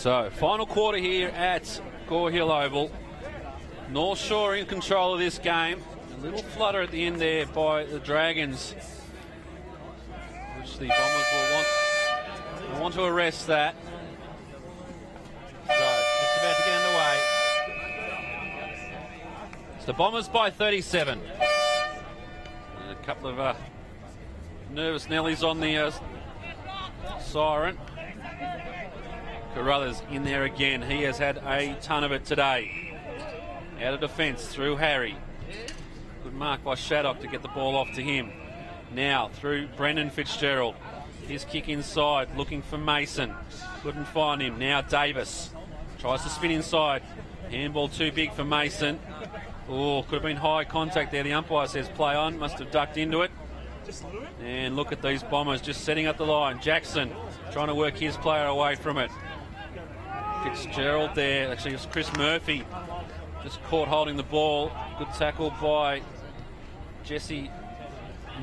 So, final quarter here at Gore Hill Oval. North Shore in control of this game. A little flutter at the end there by the Dragons, which the Bombers will want to arrest that. So, just about to get underway. It's the Bombers by 37. And a couple of nervous Nellies on the siren. Carruthers in there again. He has had a ton of it today. Out of defence through Harry. Good mark by Shaddock to get the ball off to him. Now through Brendan Fitzgerald. His kick inside, looking for Mason. Couldn't find him. Now Davis tries to spin inside. Handball too big for Mason. Oh, could have been high contact there. The umpire says play on. Must have ducked into it. And look at these Bombers just setting up the line. Jackson trying to work his player away from it. Fitzgerald there. Actually, it was Chris Murphy just caught holding the ball. Good tackle by Jesse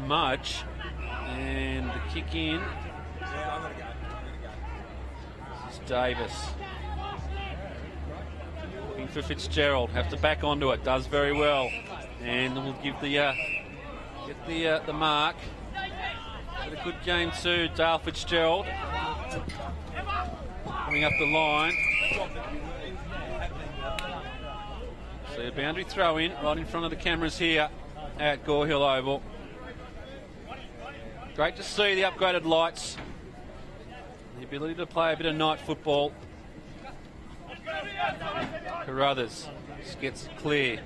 Mudge. And the kick in. This is Davis. Looking for Fitzgerald. Have to back onto it. Does very well. And we'll give the get the mark. Had a good game too, Dale Fitzgerald. Coming up the line. So a boundary throw in right in front of the cameras here at Gore Hill Oval. Great to see the upgraded lights. The ability to play a bit of night football. Carruthers just gets it clear.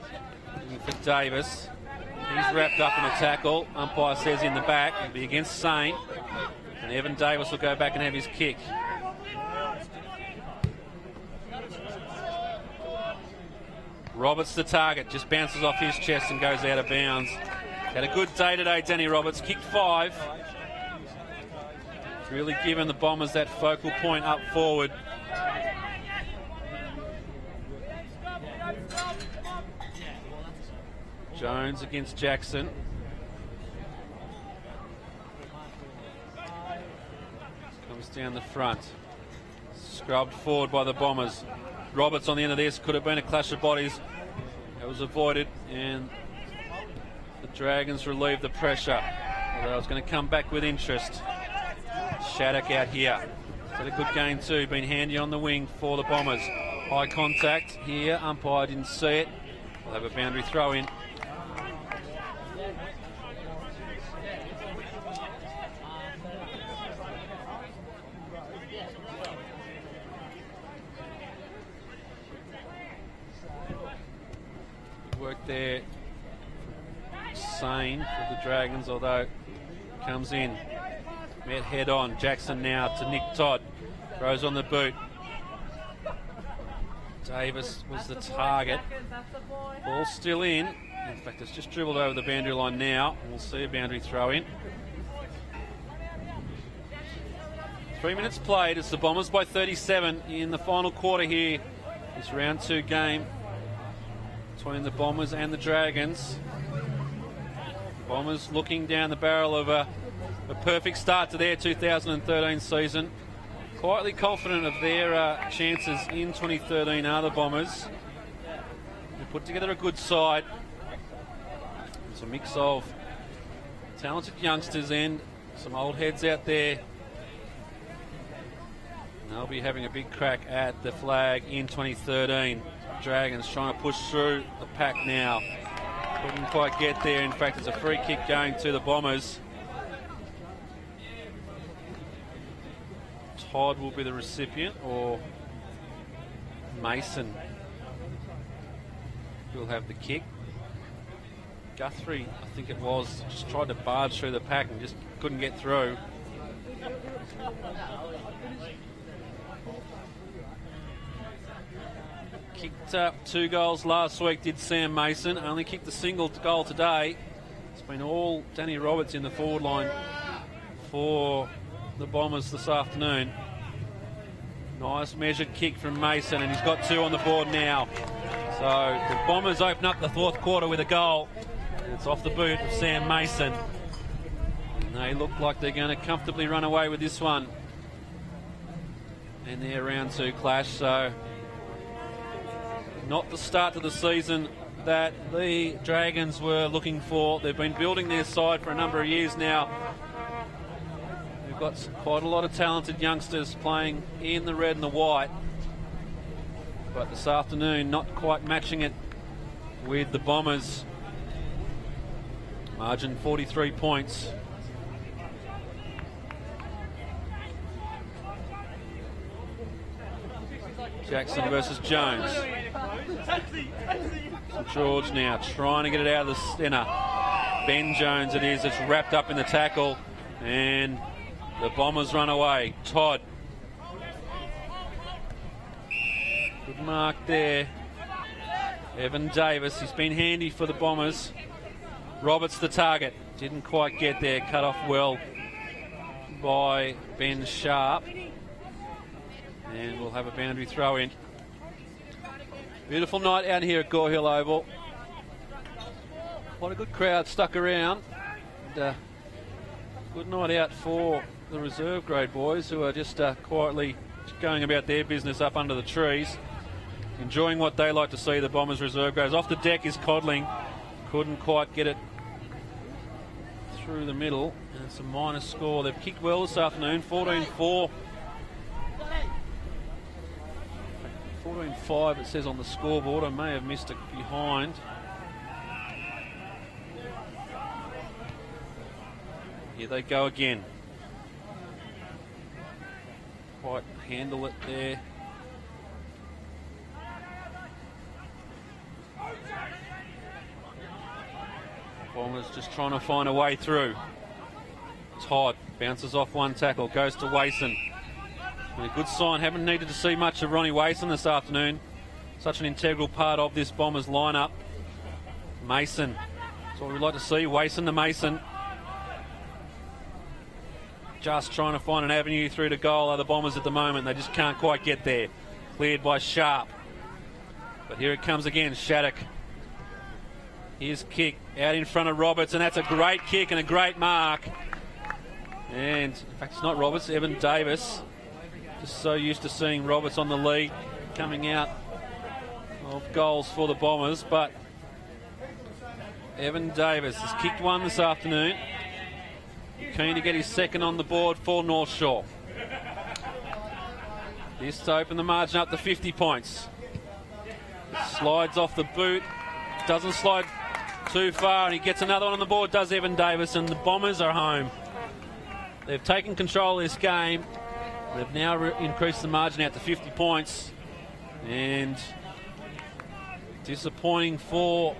Looking for Davis. He's wrapped up in a tackle. Umpire says in the back. It'll be against Saint. And Evan Davis will go back and have his kick. Roberts the target. Just bounces off his chest and goes out of bounds. Had a good day today, Danny Roberts. Kicked 5. It's really given the Bombers that focal point up forward. Jones against Jackson. Comes down the front. Scrubbed forward by the Bombers. Roberts on the end of this. Could have been a clash of bodies. It was avoided and the Dragons relieved the pressure. Although it's going to come back with interest. Shaddock out here. Had a good game too. Been handy on the wing for the Bombers. High contact here. Umpire didn't see it. We'll have a boundary throw in. Work there. Sane for the Dragons, although comes in. Met head on. Jackson now to Nick Todd. Throws on the boot. Davis was the target. Ball still in. In fact, it's just dribbled over the boundary line now. We'll see a boundary throw in. 3 minutes played. It's the Bombers by 37 in the final quarter here. This round 2 game between the Bombers and the Dragons. The Bombers looking down the barrel of a perfect start to their 2013 season. Quietly confident of their chances in 2013 are the Bombers. They put together a good side. It's a mix of talented youngsters and some old heads out there. And they'll be having a big crack at the flag in 2013. Dragons trying to push through the pack now. Couldn't quite get there. In fact, it's a free kick going to the Bombers. Todd will be the recipient, or Mason will have the kick. Guthrie, I think it was, just tried to barge through the pack and just couldn't get through. Kicked up 2 goals last week, did Sam Mason. Only kicked a single goal today. It's been all Danny Roberts in the forward line for the Bombers this afternoon. Nice measured kick from Mason, and he's got 2 on the board now. So the Bombers open up the 4th quarter with a goal. It's off the boot of Sam Mason. And they look like they're going to comfortably run away with this one. in their round 2 clash. So not the start to the season that the Dragons were looking for. They've been building their side for a number of years now. We've got quite a lot of talented youngsters playing in the red and the white. But this afternoon, not quite matching it with the Bombers. Margin 43 points. Jackson versus Jones. St George now trying to get it out of the centre. Ben Jones it is. It's wrapped up in the tackle. And the Bombers run away. Todd. Good mark there. Evan Davis. He's been handy for the Bombers. Roberts the target. Didn't quite get there. Cut off well by Ben Sharp. And we'll have a boundary throw in. Beautiful night out here at Gore Hill Oval. Quite a good crowd stuck around. And, good night out for the reserve grade boys who are just quietly going about their business up under the trees. Enjoying what they like to see, the Bombers reserve grades. Off the deck is Codling. Couldn't quite get it through the middle. And it's a minus score. They've kicked well this afternoon. 14-4. 14-5 it says on the scoreboard. I may have missed it behind. Here they go again. Quite handle it there. Bombers just trying to find a way through. Todd bounces off one tackle, goes to Wason. A good sign. Haven't needed to see much of Ronnie Wason this afternoon. Such an integral part of this Bombers lineup. Mason. That's what we'd like to see. Wason to Mason. Just trying to find an avenue through to goal are the Bombers at the moment. They just can't quite get there. Cleared by Sharp. But here it comes again. Shattuck. Here's kick out in front of Roberts, and that's a great kick and a great mark. And in fact, it's not Roberts, Evan Davis. Just so used to seeing Roberts on the lead coming out of goals for the Bombers, but Evan Davis has kicked one this afternoon. Keen to get his second on the board for North Shore. This to open the margin up to 50 points. Slides off the boot, doesn't slide too far, and he gets another one on the board, does Evan Davis, and the Bombers are home. They've taken control of this game. They've now increased the margin out to 50 points. And disappointing for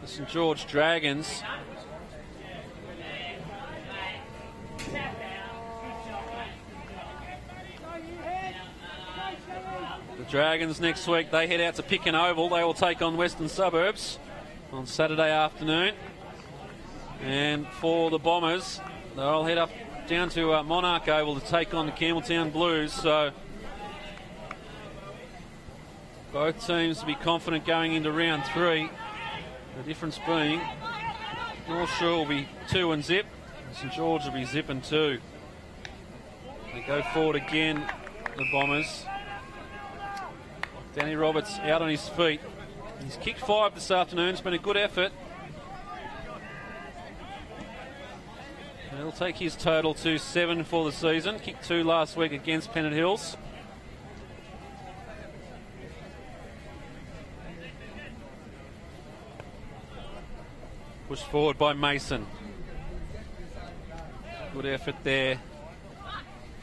the St George Dragons. The Dragons next week, they head out to Picken Oval. They will take on Western Suburbs on Saturday afternoon. And for the Bombers, they'll head up down to Monarch Oval to take on the Campbelltown Blues. So both teams to be confident going into round 3. The difference being North Shore will be 2 and zip, and St George will be zip and 2. They go forward again, the Bombers. Danny Roberts out on his feet. He's kicked 5 this afternoon. It's been a good effort. He'll take his total to 7 for the season. Kicked 2 last week against Pennant Hills. Pushed forward by Mason. Good effort there.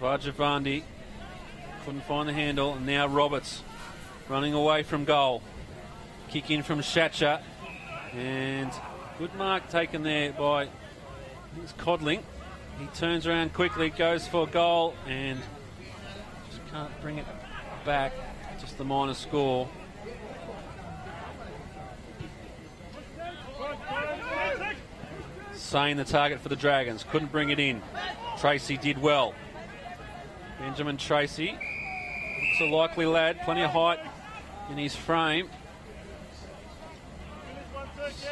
Rajavandi couldn't find the handle, and now Roberts running away from goal. Kick in from Shatcher, and good mark taken there by Codling. He turns around quickly, goes for a goal, and just can't bring it back. Just the minor score. Saying the target for the Dragons. Couldn't bring it in. Tracy did well. Benjamin Tracy looks a likely lad. Plenty of height in his frame.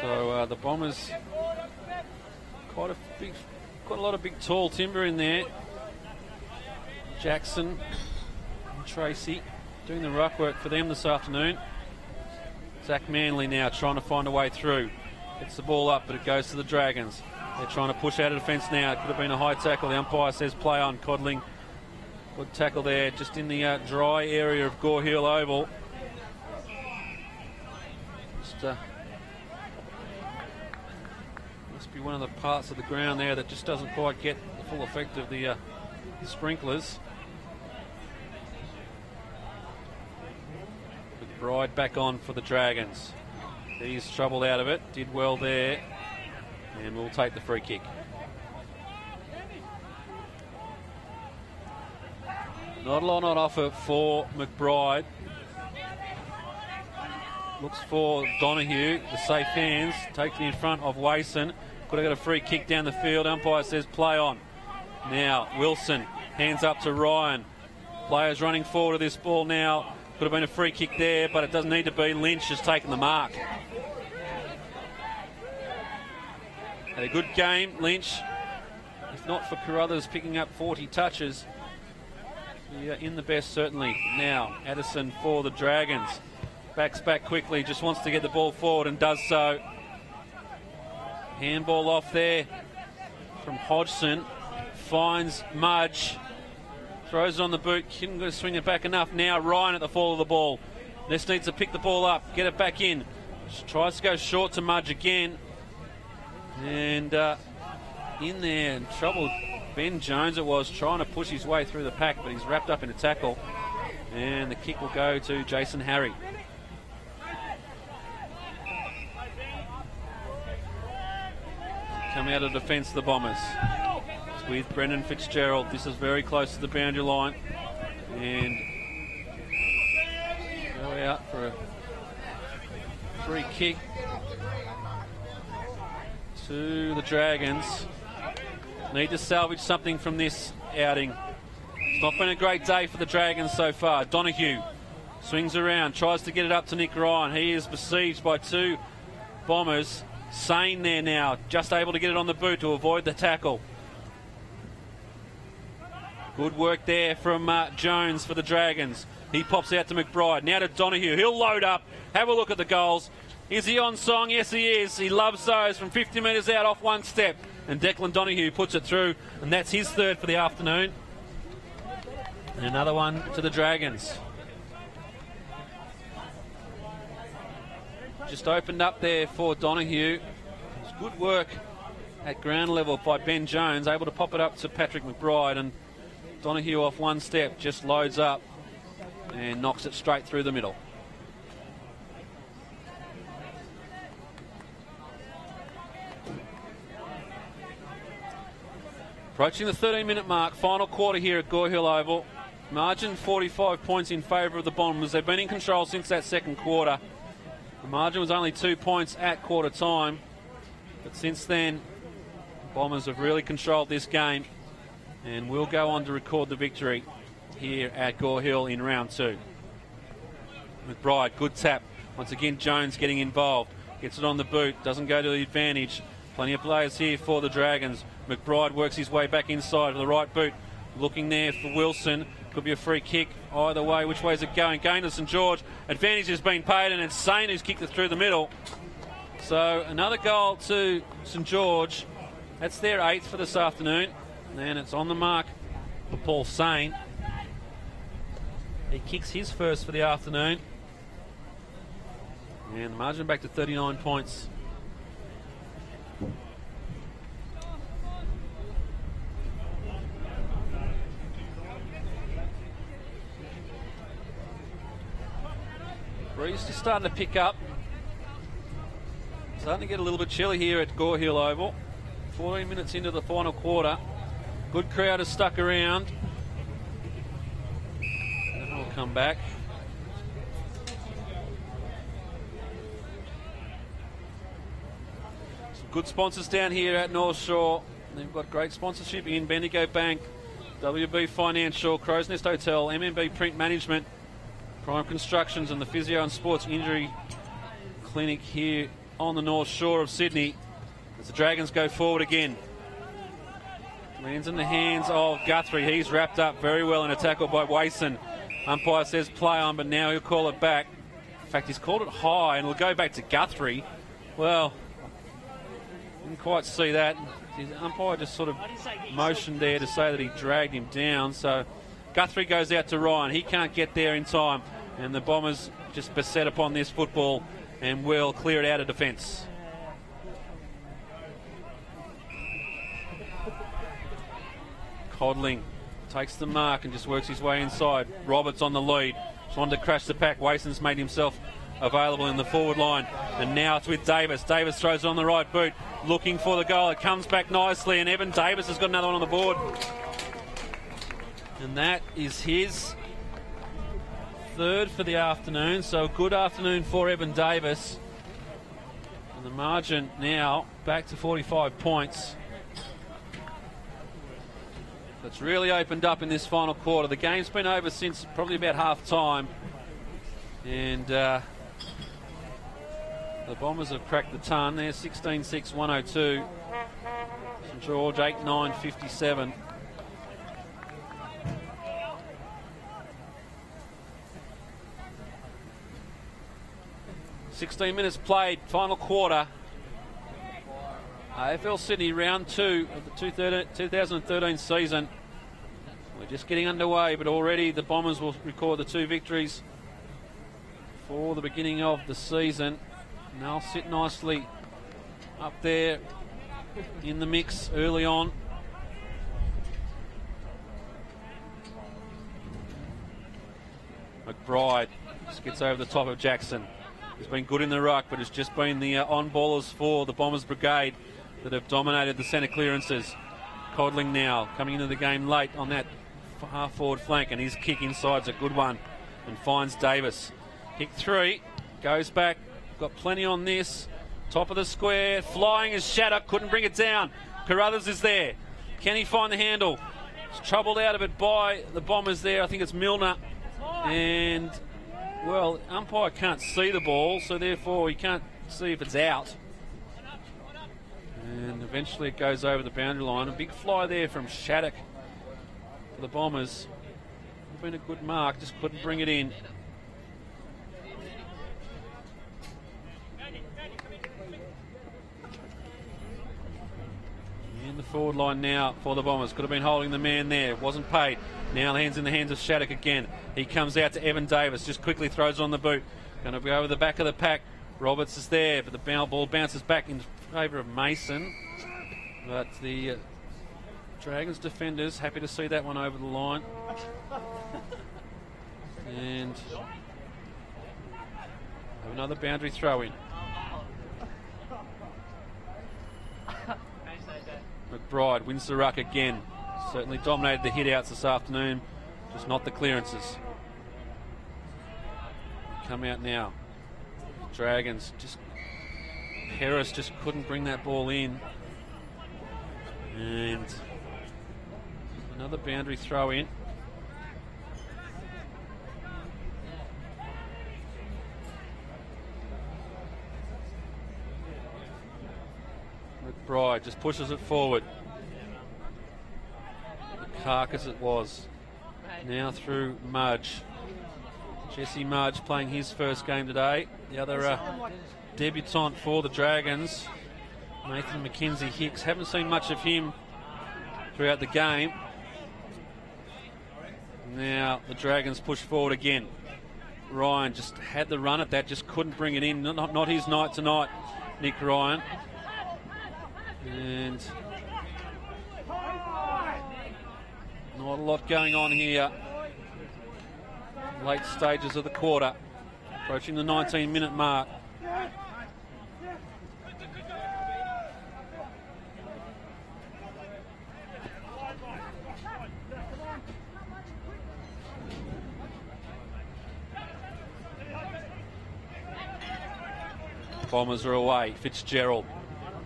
So the Bombers, quite a lot of big tall timber in there. Jackson Tracy doing the ruck work for them this afternoon. Zach Manley now trying to find a way through. Gets the ball up, but it goes to the Dragons. They're trying to push out of defence now. It could have been a high tackle. The umpire says play on. Codling. Good tackle there, just in the dry area of Gore Hill Oval. Just must be one of the parts of the ground there that just doesn't quite get the full effect of the sprinklers. McBride back on for the Dragons. He's troubled out of it. Did well there. And we'll take the free kick. Not a lot on offer for McBride. Looks for Donahue. The safe hands. Takes it in front of Wason. Could have got a free kick down the field. Umpire says play on. Now Wilson. Hands up to Ryan. Players running forward to this ball now. Could have been a free kick there, but it doesn't need to be. Lynch has taken the mark. Had a good game, Lynch. If not for Carruthers picking up 40 touches, in the best certainly. Now Addison for the Dragons. Backs back quickly, just wants to get the ball forward and does so. Handball off there from Hodgson. Finds Mudge. Throws it on the boot, couldn't go swing it back enough. Now Ryan at the fall of the ball. This needs to pick the ball up, get it back in. Tries to go short to Mudge again. And in there, in trouble. Ben Jones it was, trying to push his way through the pack, but he's wrapped up in a tackle. And the kick will go to Jason Harry. Come out of defence, the Bombers. With Brendan Fitzgerald. This is very close to the boundary line. And go out for a free kick to the Dragons. Need to salvage something from this outing. It's not been a great day for the Dragons so far. Donahue swings around, tries to get it up to Nick Ryan. He is besieged by two Bombers. Sane there now, just able to get it on the boot to avoid the tackle. Good work there from Jones for the Dragons. He pops out to McBride. Now to Donahue. He'll load up. Have a look at the goals. Is he on song? Yes, he is. He loves those from 50 metres out off one step. And Declan Donahue puts it through. And that's his third for the afternoon. And another one to the Dragons. Just opened up there for Donahue. It was good work at ground level by Ben Jones. Able to pop it up to Patrick McBride. And Donahue off one step, just loads up and knocks it straight through the middle. Approaching the 13-minute mark, final quarter here at Gore Hill Oval. Margin 45 points in favour of the Bombers. They've been in control since that second quarter. The margin was only 2 points at quarter time, but since then, the Bombers have really controlled this game. And we'll go on to record the victory here at Gore Hill in round two. McBride, good tap. Once again, Jones getting involved. Gets it on the boot, doesn't go to the advantage. Plenty of players here for the Dragons. McBride works his way back inside to the right boot. Looking there for Wilson. Could be a free kick either way. Which way is it going? Going to St George. Advantage has been paid, and it's Sane who's kicked it through the middle. So another goal to St George. That's their 8th for this afternoon. And it's on the mark for Paul Sane. He kicks his first for the afternoon. And the margin back to 39 points. Breeze just starting to pick up. Starting to get a little bit chilly here at Gore Hill Oval. 14 minutes into the final quarter. Good crowd has stuck around. And we'll come back. Some good sponsors down here at North Shore. They've got great sponsorship in Bendigo Bank, WB Financial, Crow's Nest Hotel, MMB Print Management, Prime Constructions, and the Physio and Sports Injury Clinic here on the North Shore of Sydney. As the Dragons go forward again. Lands in the hands of Guthrie. He's wrapped up very well in a tackle by Wason. Umpire says play on, but now he'll call it back. In fact, he's called it high, and it'll go back to Guthrie. Well, didn't quite see that. The umpire just sort of motioned there to say that he dragged him down. So Guthrie goes out to Ryan. He can't get there in time, and the Bombers just beset upon this football and will clear it out of defence. Codling takes the mark and just works his way inside. Roberts on the lead. Just wanted to crash the pack. Wason's made himself available in the forward line. And now it's with Davis. Davis throws it on the right boot, looking for the goal. It comes back nicely, and Evan Davis has got another one on the board. And that is his third for the afternoon. So a good afternoon for Evan Davis. And the margin now back to 45 points. It's really opened up in this final quarter. The game's been over since probably about half time. And the Bombers have cracked the ton there. 16-6, 102. St George 8-9, 57. "16 minutes played, final quarter. AFL Sydney round 2 of the 2013 season. We're just getting underway, but already the Bombers will record the 2 victories for the beginning of the season. And they'll sit nicely up there in the mix early on. McBride just gets over the top of Jackson. He's been good in the ruck, but it's just been the on-ballers for the Bombers brigade that have dominated the centre clearances. Codling now coming into the game late on that half-forward flank, and his kick inside's a good one and finds Davis. Kick 3, goes back, got plenty on this. Top of the square, flying is Shattuck, couldn't bring it down. Carruthers is there. Can he find the handle? He's troubled out of it by the Bombers there. I think it's Milner. And, well, umpire can't see the ball, so therefore he can't see if it's out. And eventually it goes over the boundary line. A big fly there from Shattuck for the Bombers. Been a good mark, just couldn't bring it in. In the forward line now for the Bombers. Could have been holding the man there. Wasn't paid. Now the hands in the hands of Shattuck again. He comes out to Evan Davis. Just quickly throws on the boot. Going to go over the back of the pack. Roberts is there, but the ball bounces back in favour of Mason. But the Dragons defenders happy to see that one over the line. And have another boundary throw in. McBride wins the ruck again. Certainly dominated the hit-outs this afternoon, just not the clearances. Come out now. Dragons just... Harris just couldn't bring that ball in. And another boundary throw in. McBride just pushes it forward. The carcass it was. Now through Mudge. Jesse Mudge playing his first game today. The other debutant for the Dragons, Nathan McKenzie Hicks. Haven't seen much of him throughout the game. Now the Dragons push forward again. Ryan just had the run at that, just couldn't bring it in. Not his night tonight, Nick Ryan. And not a lot going on here. Late stages of the quarter, approaching the 19-minute mark. Bombers are away. Fitzgerald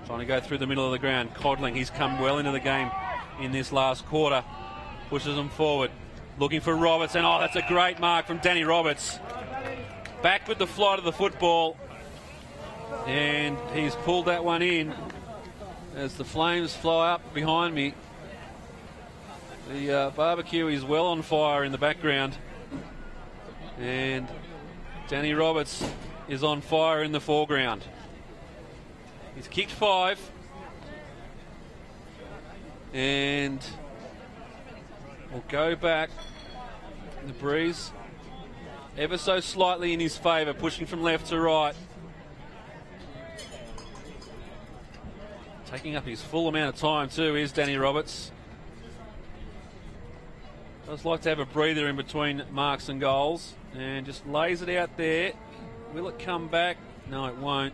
trying to go through the middle of the ground. Codling, he's come well into the game in this last quarter. Pushes them forward. Looking for Roberts, and oh, that's a great mark from Danny Roberts. Back with the flight of the football. And he's pulled that one in as the flames fly up behind me. The barbecue is well on fire in the background. And Danny Roberts is on fire in the foreground. He's kicked 5. And we'll go back. The breeze ever so slightly in his favour, pushing from left to right. Taking up his full amount of time too is Danny Roberts. Does like to have a breather in between marks and goals, and just lays it out there. Will it come back? No, it won't.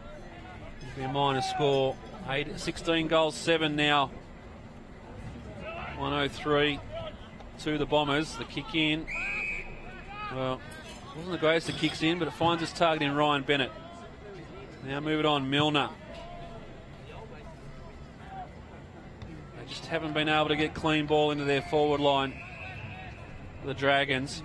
It'll be a minor score. 16 goals, 7 now. 103 to the Bombers. The kick in. Well, it wasn't the greatest of kicks in, but it finds its target in Ryan Bennett. Now move it on, Milner. They just haven't been able to get clean ball into their forward line, the Dragons.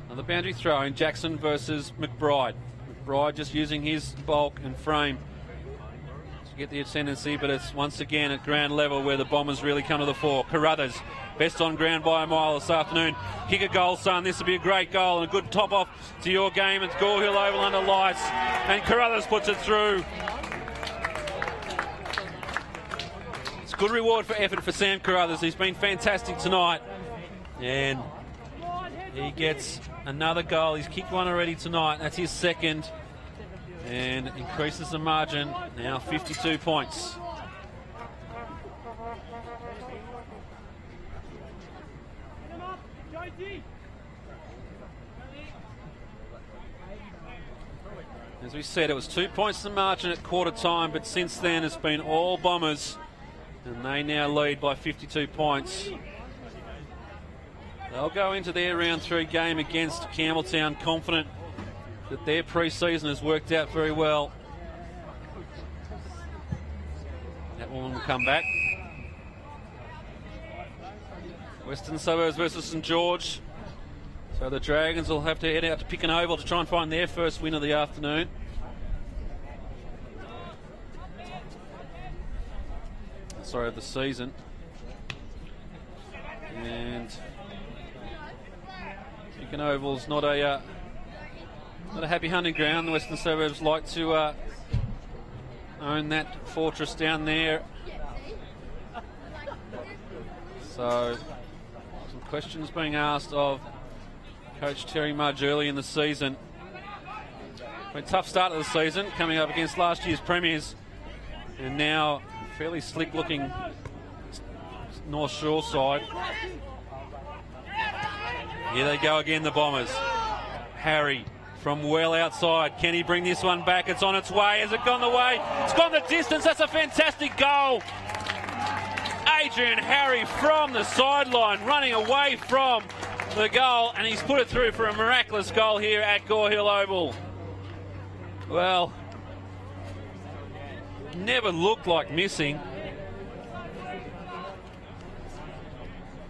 Another boundary throw in Jackson versus McBride. McBride just using his bulk and frame to get the ascendancy, but it's once again at ground level where the Bombers really come to the fore. Carruthers, best on ground by a mile this afternoon. Kick a goal, son. This will be a great goal and a good top off to your game. It's Gore Hill Oval under lights, and Carruthers puts it through. It's good reward for effort for Sam Carruthers. He's been fantastic tonight, and he gets another goal. He's kicked one already tonight. That's his second, and increases the margin. Now 52 points. As we said, it was 2 points the margin at quarter time, but since then it's been all Bombers, and they now lead by 52 points. They'll go into their round 3 game against Campbelltown confident that their pre-season has worked out very well. That one will come back. Western Suburbs versus St George. So the Dragons will have to head out to Picken Oval to try and find their first win of the afternoon. Sorry, of the season. And Picken Oval's not a happy hunting ground. The Western Suburbs like to own that fortress down there. So some questions being asked of Coach Terry Mudge early in the season. Been a tough start of the season, coming up against last year's premiers, and now fairly slick looking North Shore side. Here they go again, the Bombers. Harry from well outside. Can he bring this one back? It's on its way. Has it gone the way? It's gone the distance. That's a fantastic goal. Adrian Harry from the sideline, running away from the goal, and he's put it through for a miraculous goal here at Gore Hill Oval. Well, never looked like missing.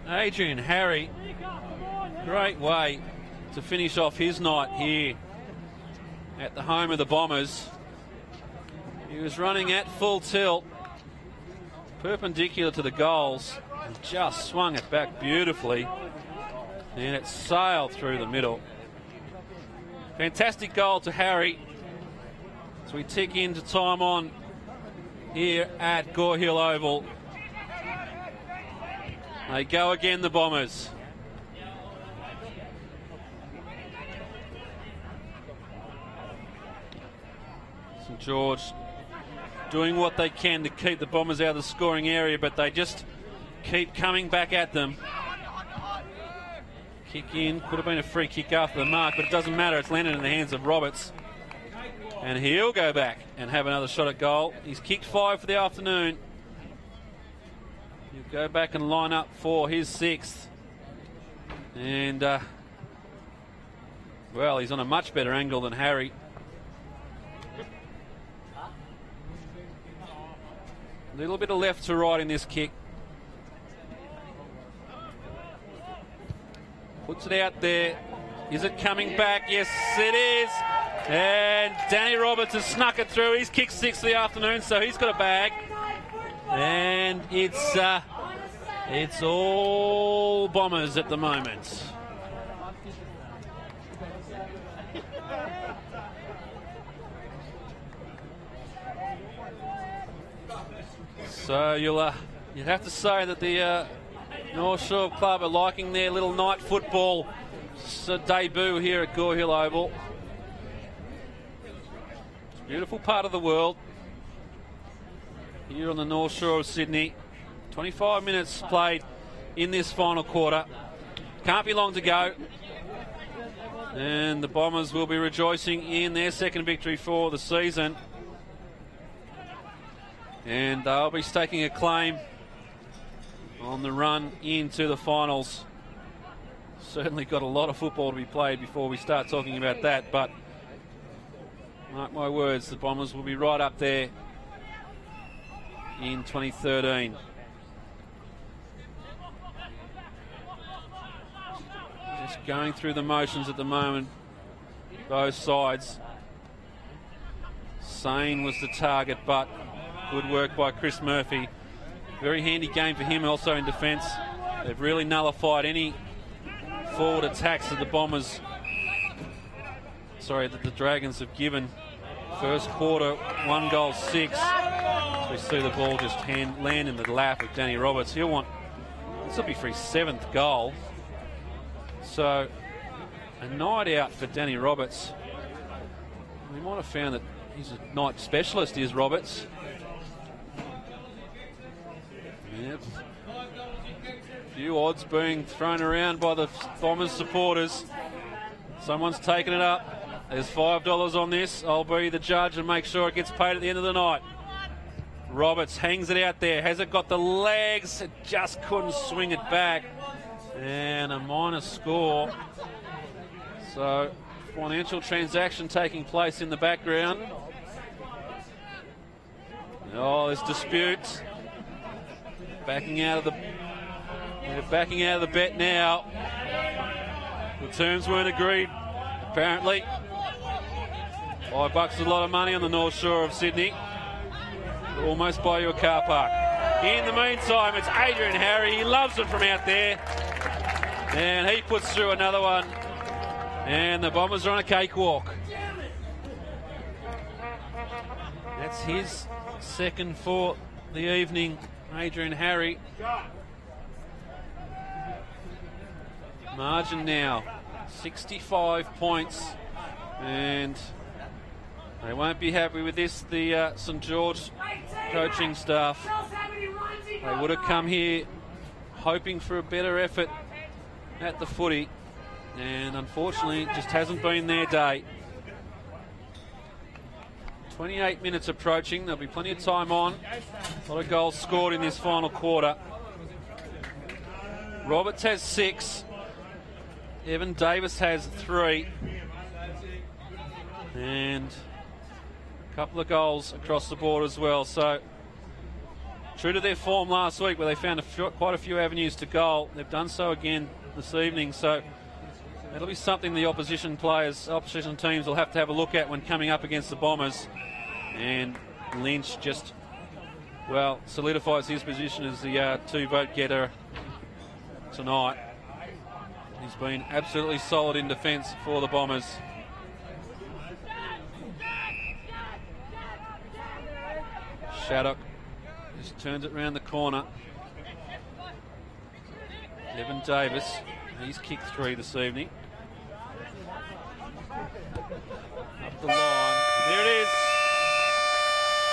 Adrian Harry, great way to finish off his night here at the home of the Bombers. He was running at full tilt, perpendicular to the goals, and just swung it back beautifully, and it sailed through the middle. Fantastic goal to Harry. So we tick into time on here at Gore Hill Oval. They go again, the Bombers. St George doing what they can to keep the Bombers out of the scoring area, but they just keep coming back at them. Kick in, could have been a free kick after the mark, but it doesn't matter. It's landed in the hands of Roberts. And he'll go back and have another shot at goal. He's kicked 5 for the afternoon. He'll go back and line up for his 6th. And, well, he's on a much better angle than Harry. A little bit of left to right in this kick. Puts it out there. Is it coming back? Yes, it is. And Danny Roberts has snuck it through. He's kicked 6 of the afternoon, so he's got a bag. And it's all Bombers at the moment. So you'd have to say that the North Shore Club are liking their little night football debut here at Gore Hill Oval. It's a beautiful part of the world here on the North Shore of Sydney. 25 minutes played in this final quarter. Can't be long to go. And the Bombers will be rejoicing in their second victory for the season. And they'll be staking a claim on the run into the finals. Certainly got a lot of football to be played before we start talking about that, but mark my words, the Bombers will be right up there in 2013. Just going through the motions at the moment, both sides. Sane was the target, but good work by Chris Murphy. Very handy game for him also in defence. They've really nullified any forward attacks that the Bombers, that the Dragons have given. First quarter, 1 goal, 6. We see the ball just land in the lap of Danny Roberts. This will be for his 7th goal. So a night out for Danny Roberts. We might have found that he's a night specialist, is Roberts. Yep. A few odds being thrown around by the Bombers supporters. Someone's taken it up. There's $5 on this. I'll be the judge and make sure it gets paid at the end of the night. Roberts hangs it out there. Has it got the legs? It just couldn't swing it back. And a minor score. So, financial transaction taking place in the background. Oh, there's disputes. Backing out of the bet now. The terms weren't agreed, apparently. $5 is a lot of money on the North Shore of Sydney. It'll almost buy you a car park. In the meantime, it's Adrian Harry. He loves it from out there. And he puts through another one. And the Bombers are on a cakewalk. That's his second for the evening, Adrian Harry. Margin now, 65 points. And they won't be happy with this, the St George coaching staff. They would have come here hoping for a better effort at the footy. And unfortunately, it just hasn't been their day. 28 minutes approaching. There'll be plenty of time on. A lot of goals scored in this final quarter. Roberts has 6. Evan Davis has 3. And a couple of goals across the board as well. So, true to their form last week where they found quite a few avenues to goal, they've done so again this evening. So, it'll be something the opposition teams will have to have a look at when coming up against the Bombers. And Lynch just, solidifies his position as the 2-vote getter tonight. He's been absolutely solid in defence for the Bombers. Shattuck just turns it round the corner. Evan Davis, he's kicked 3 this evening. Up the line. There it is.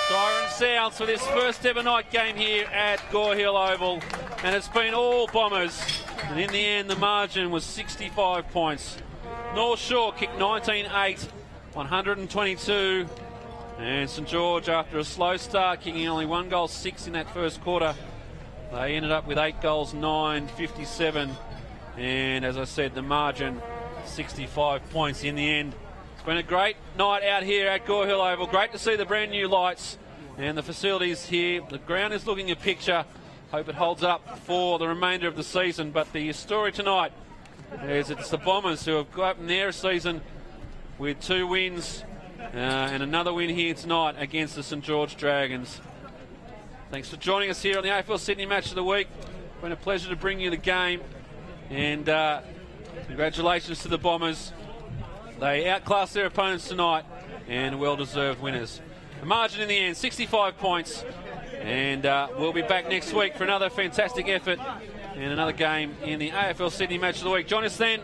Siren sounds for this first ever night game here at Gore Hill Oval. And it's been all Bombers. And in the end, the margin was 65 points. North Shore kicked 19-8, 122. And St George, after a slow start, kicking only 1 goal, 6 in that first quarter, they ended up with 8 goals, 9, 57. And as I said, the margin, 65 points in the end. It's been a great night out here at Gore Hill Oval. Great to see the brand new lights and the facilities here. The ground is looking a picture. Hope it holds up for the remainder of the season. But the story tonight is it's the Bombers who have opened their season with 2 wins and another win here tonight against the St George Dragons. Thanks for joining us here on the AFL Sydney Match of the Week. It's been a pleasure to bring you the game, and congratulations to the Bombers. They outclassed their opponents tonight and well-deserved winners. The margin in the end, 65 points, and we'll be back next week for another fantastic effort and another game in the AFL Sydney Match of the Week. Join us then.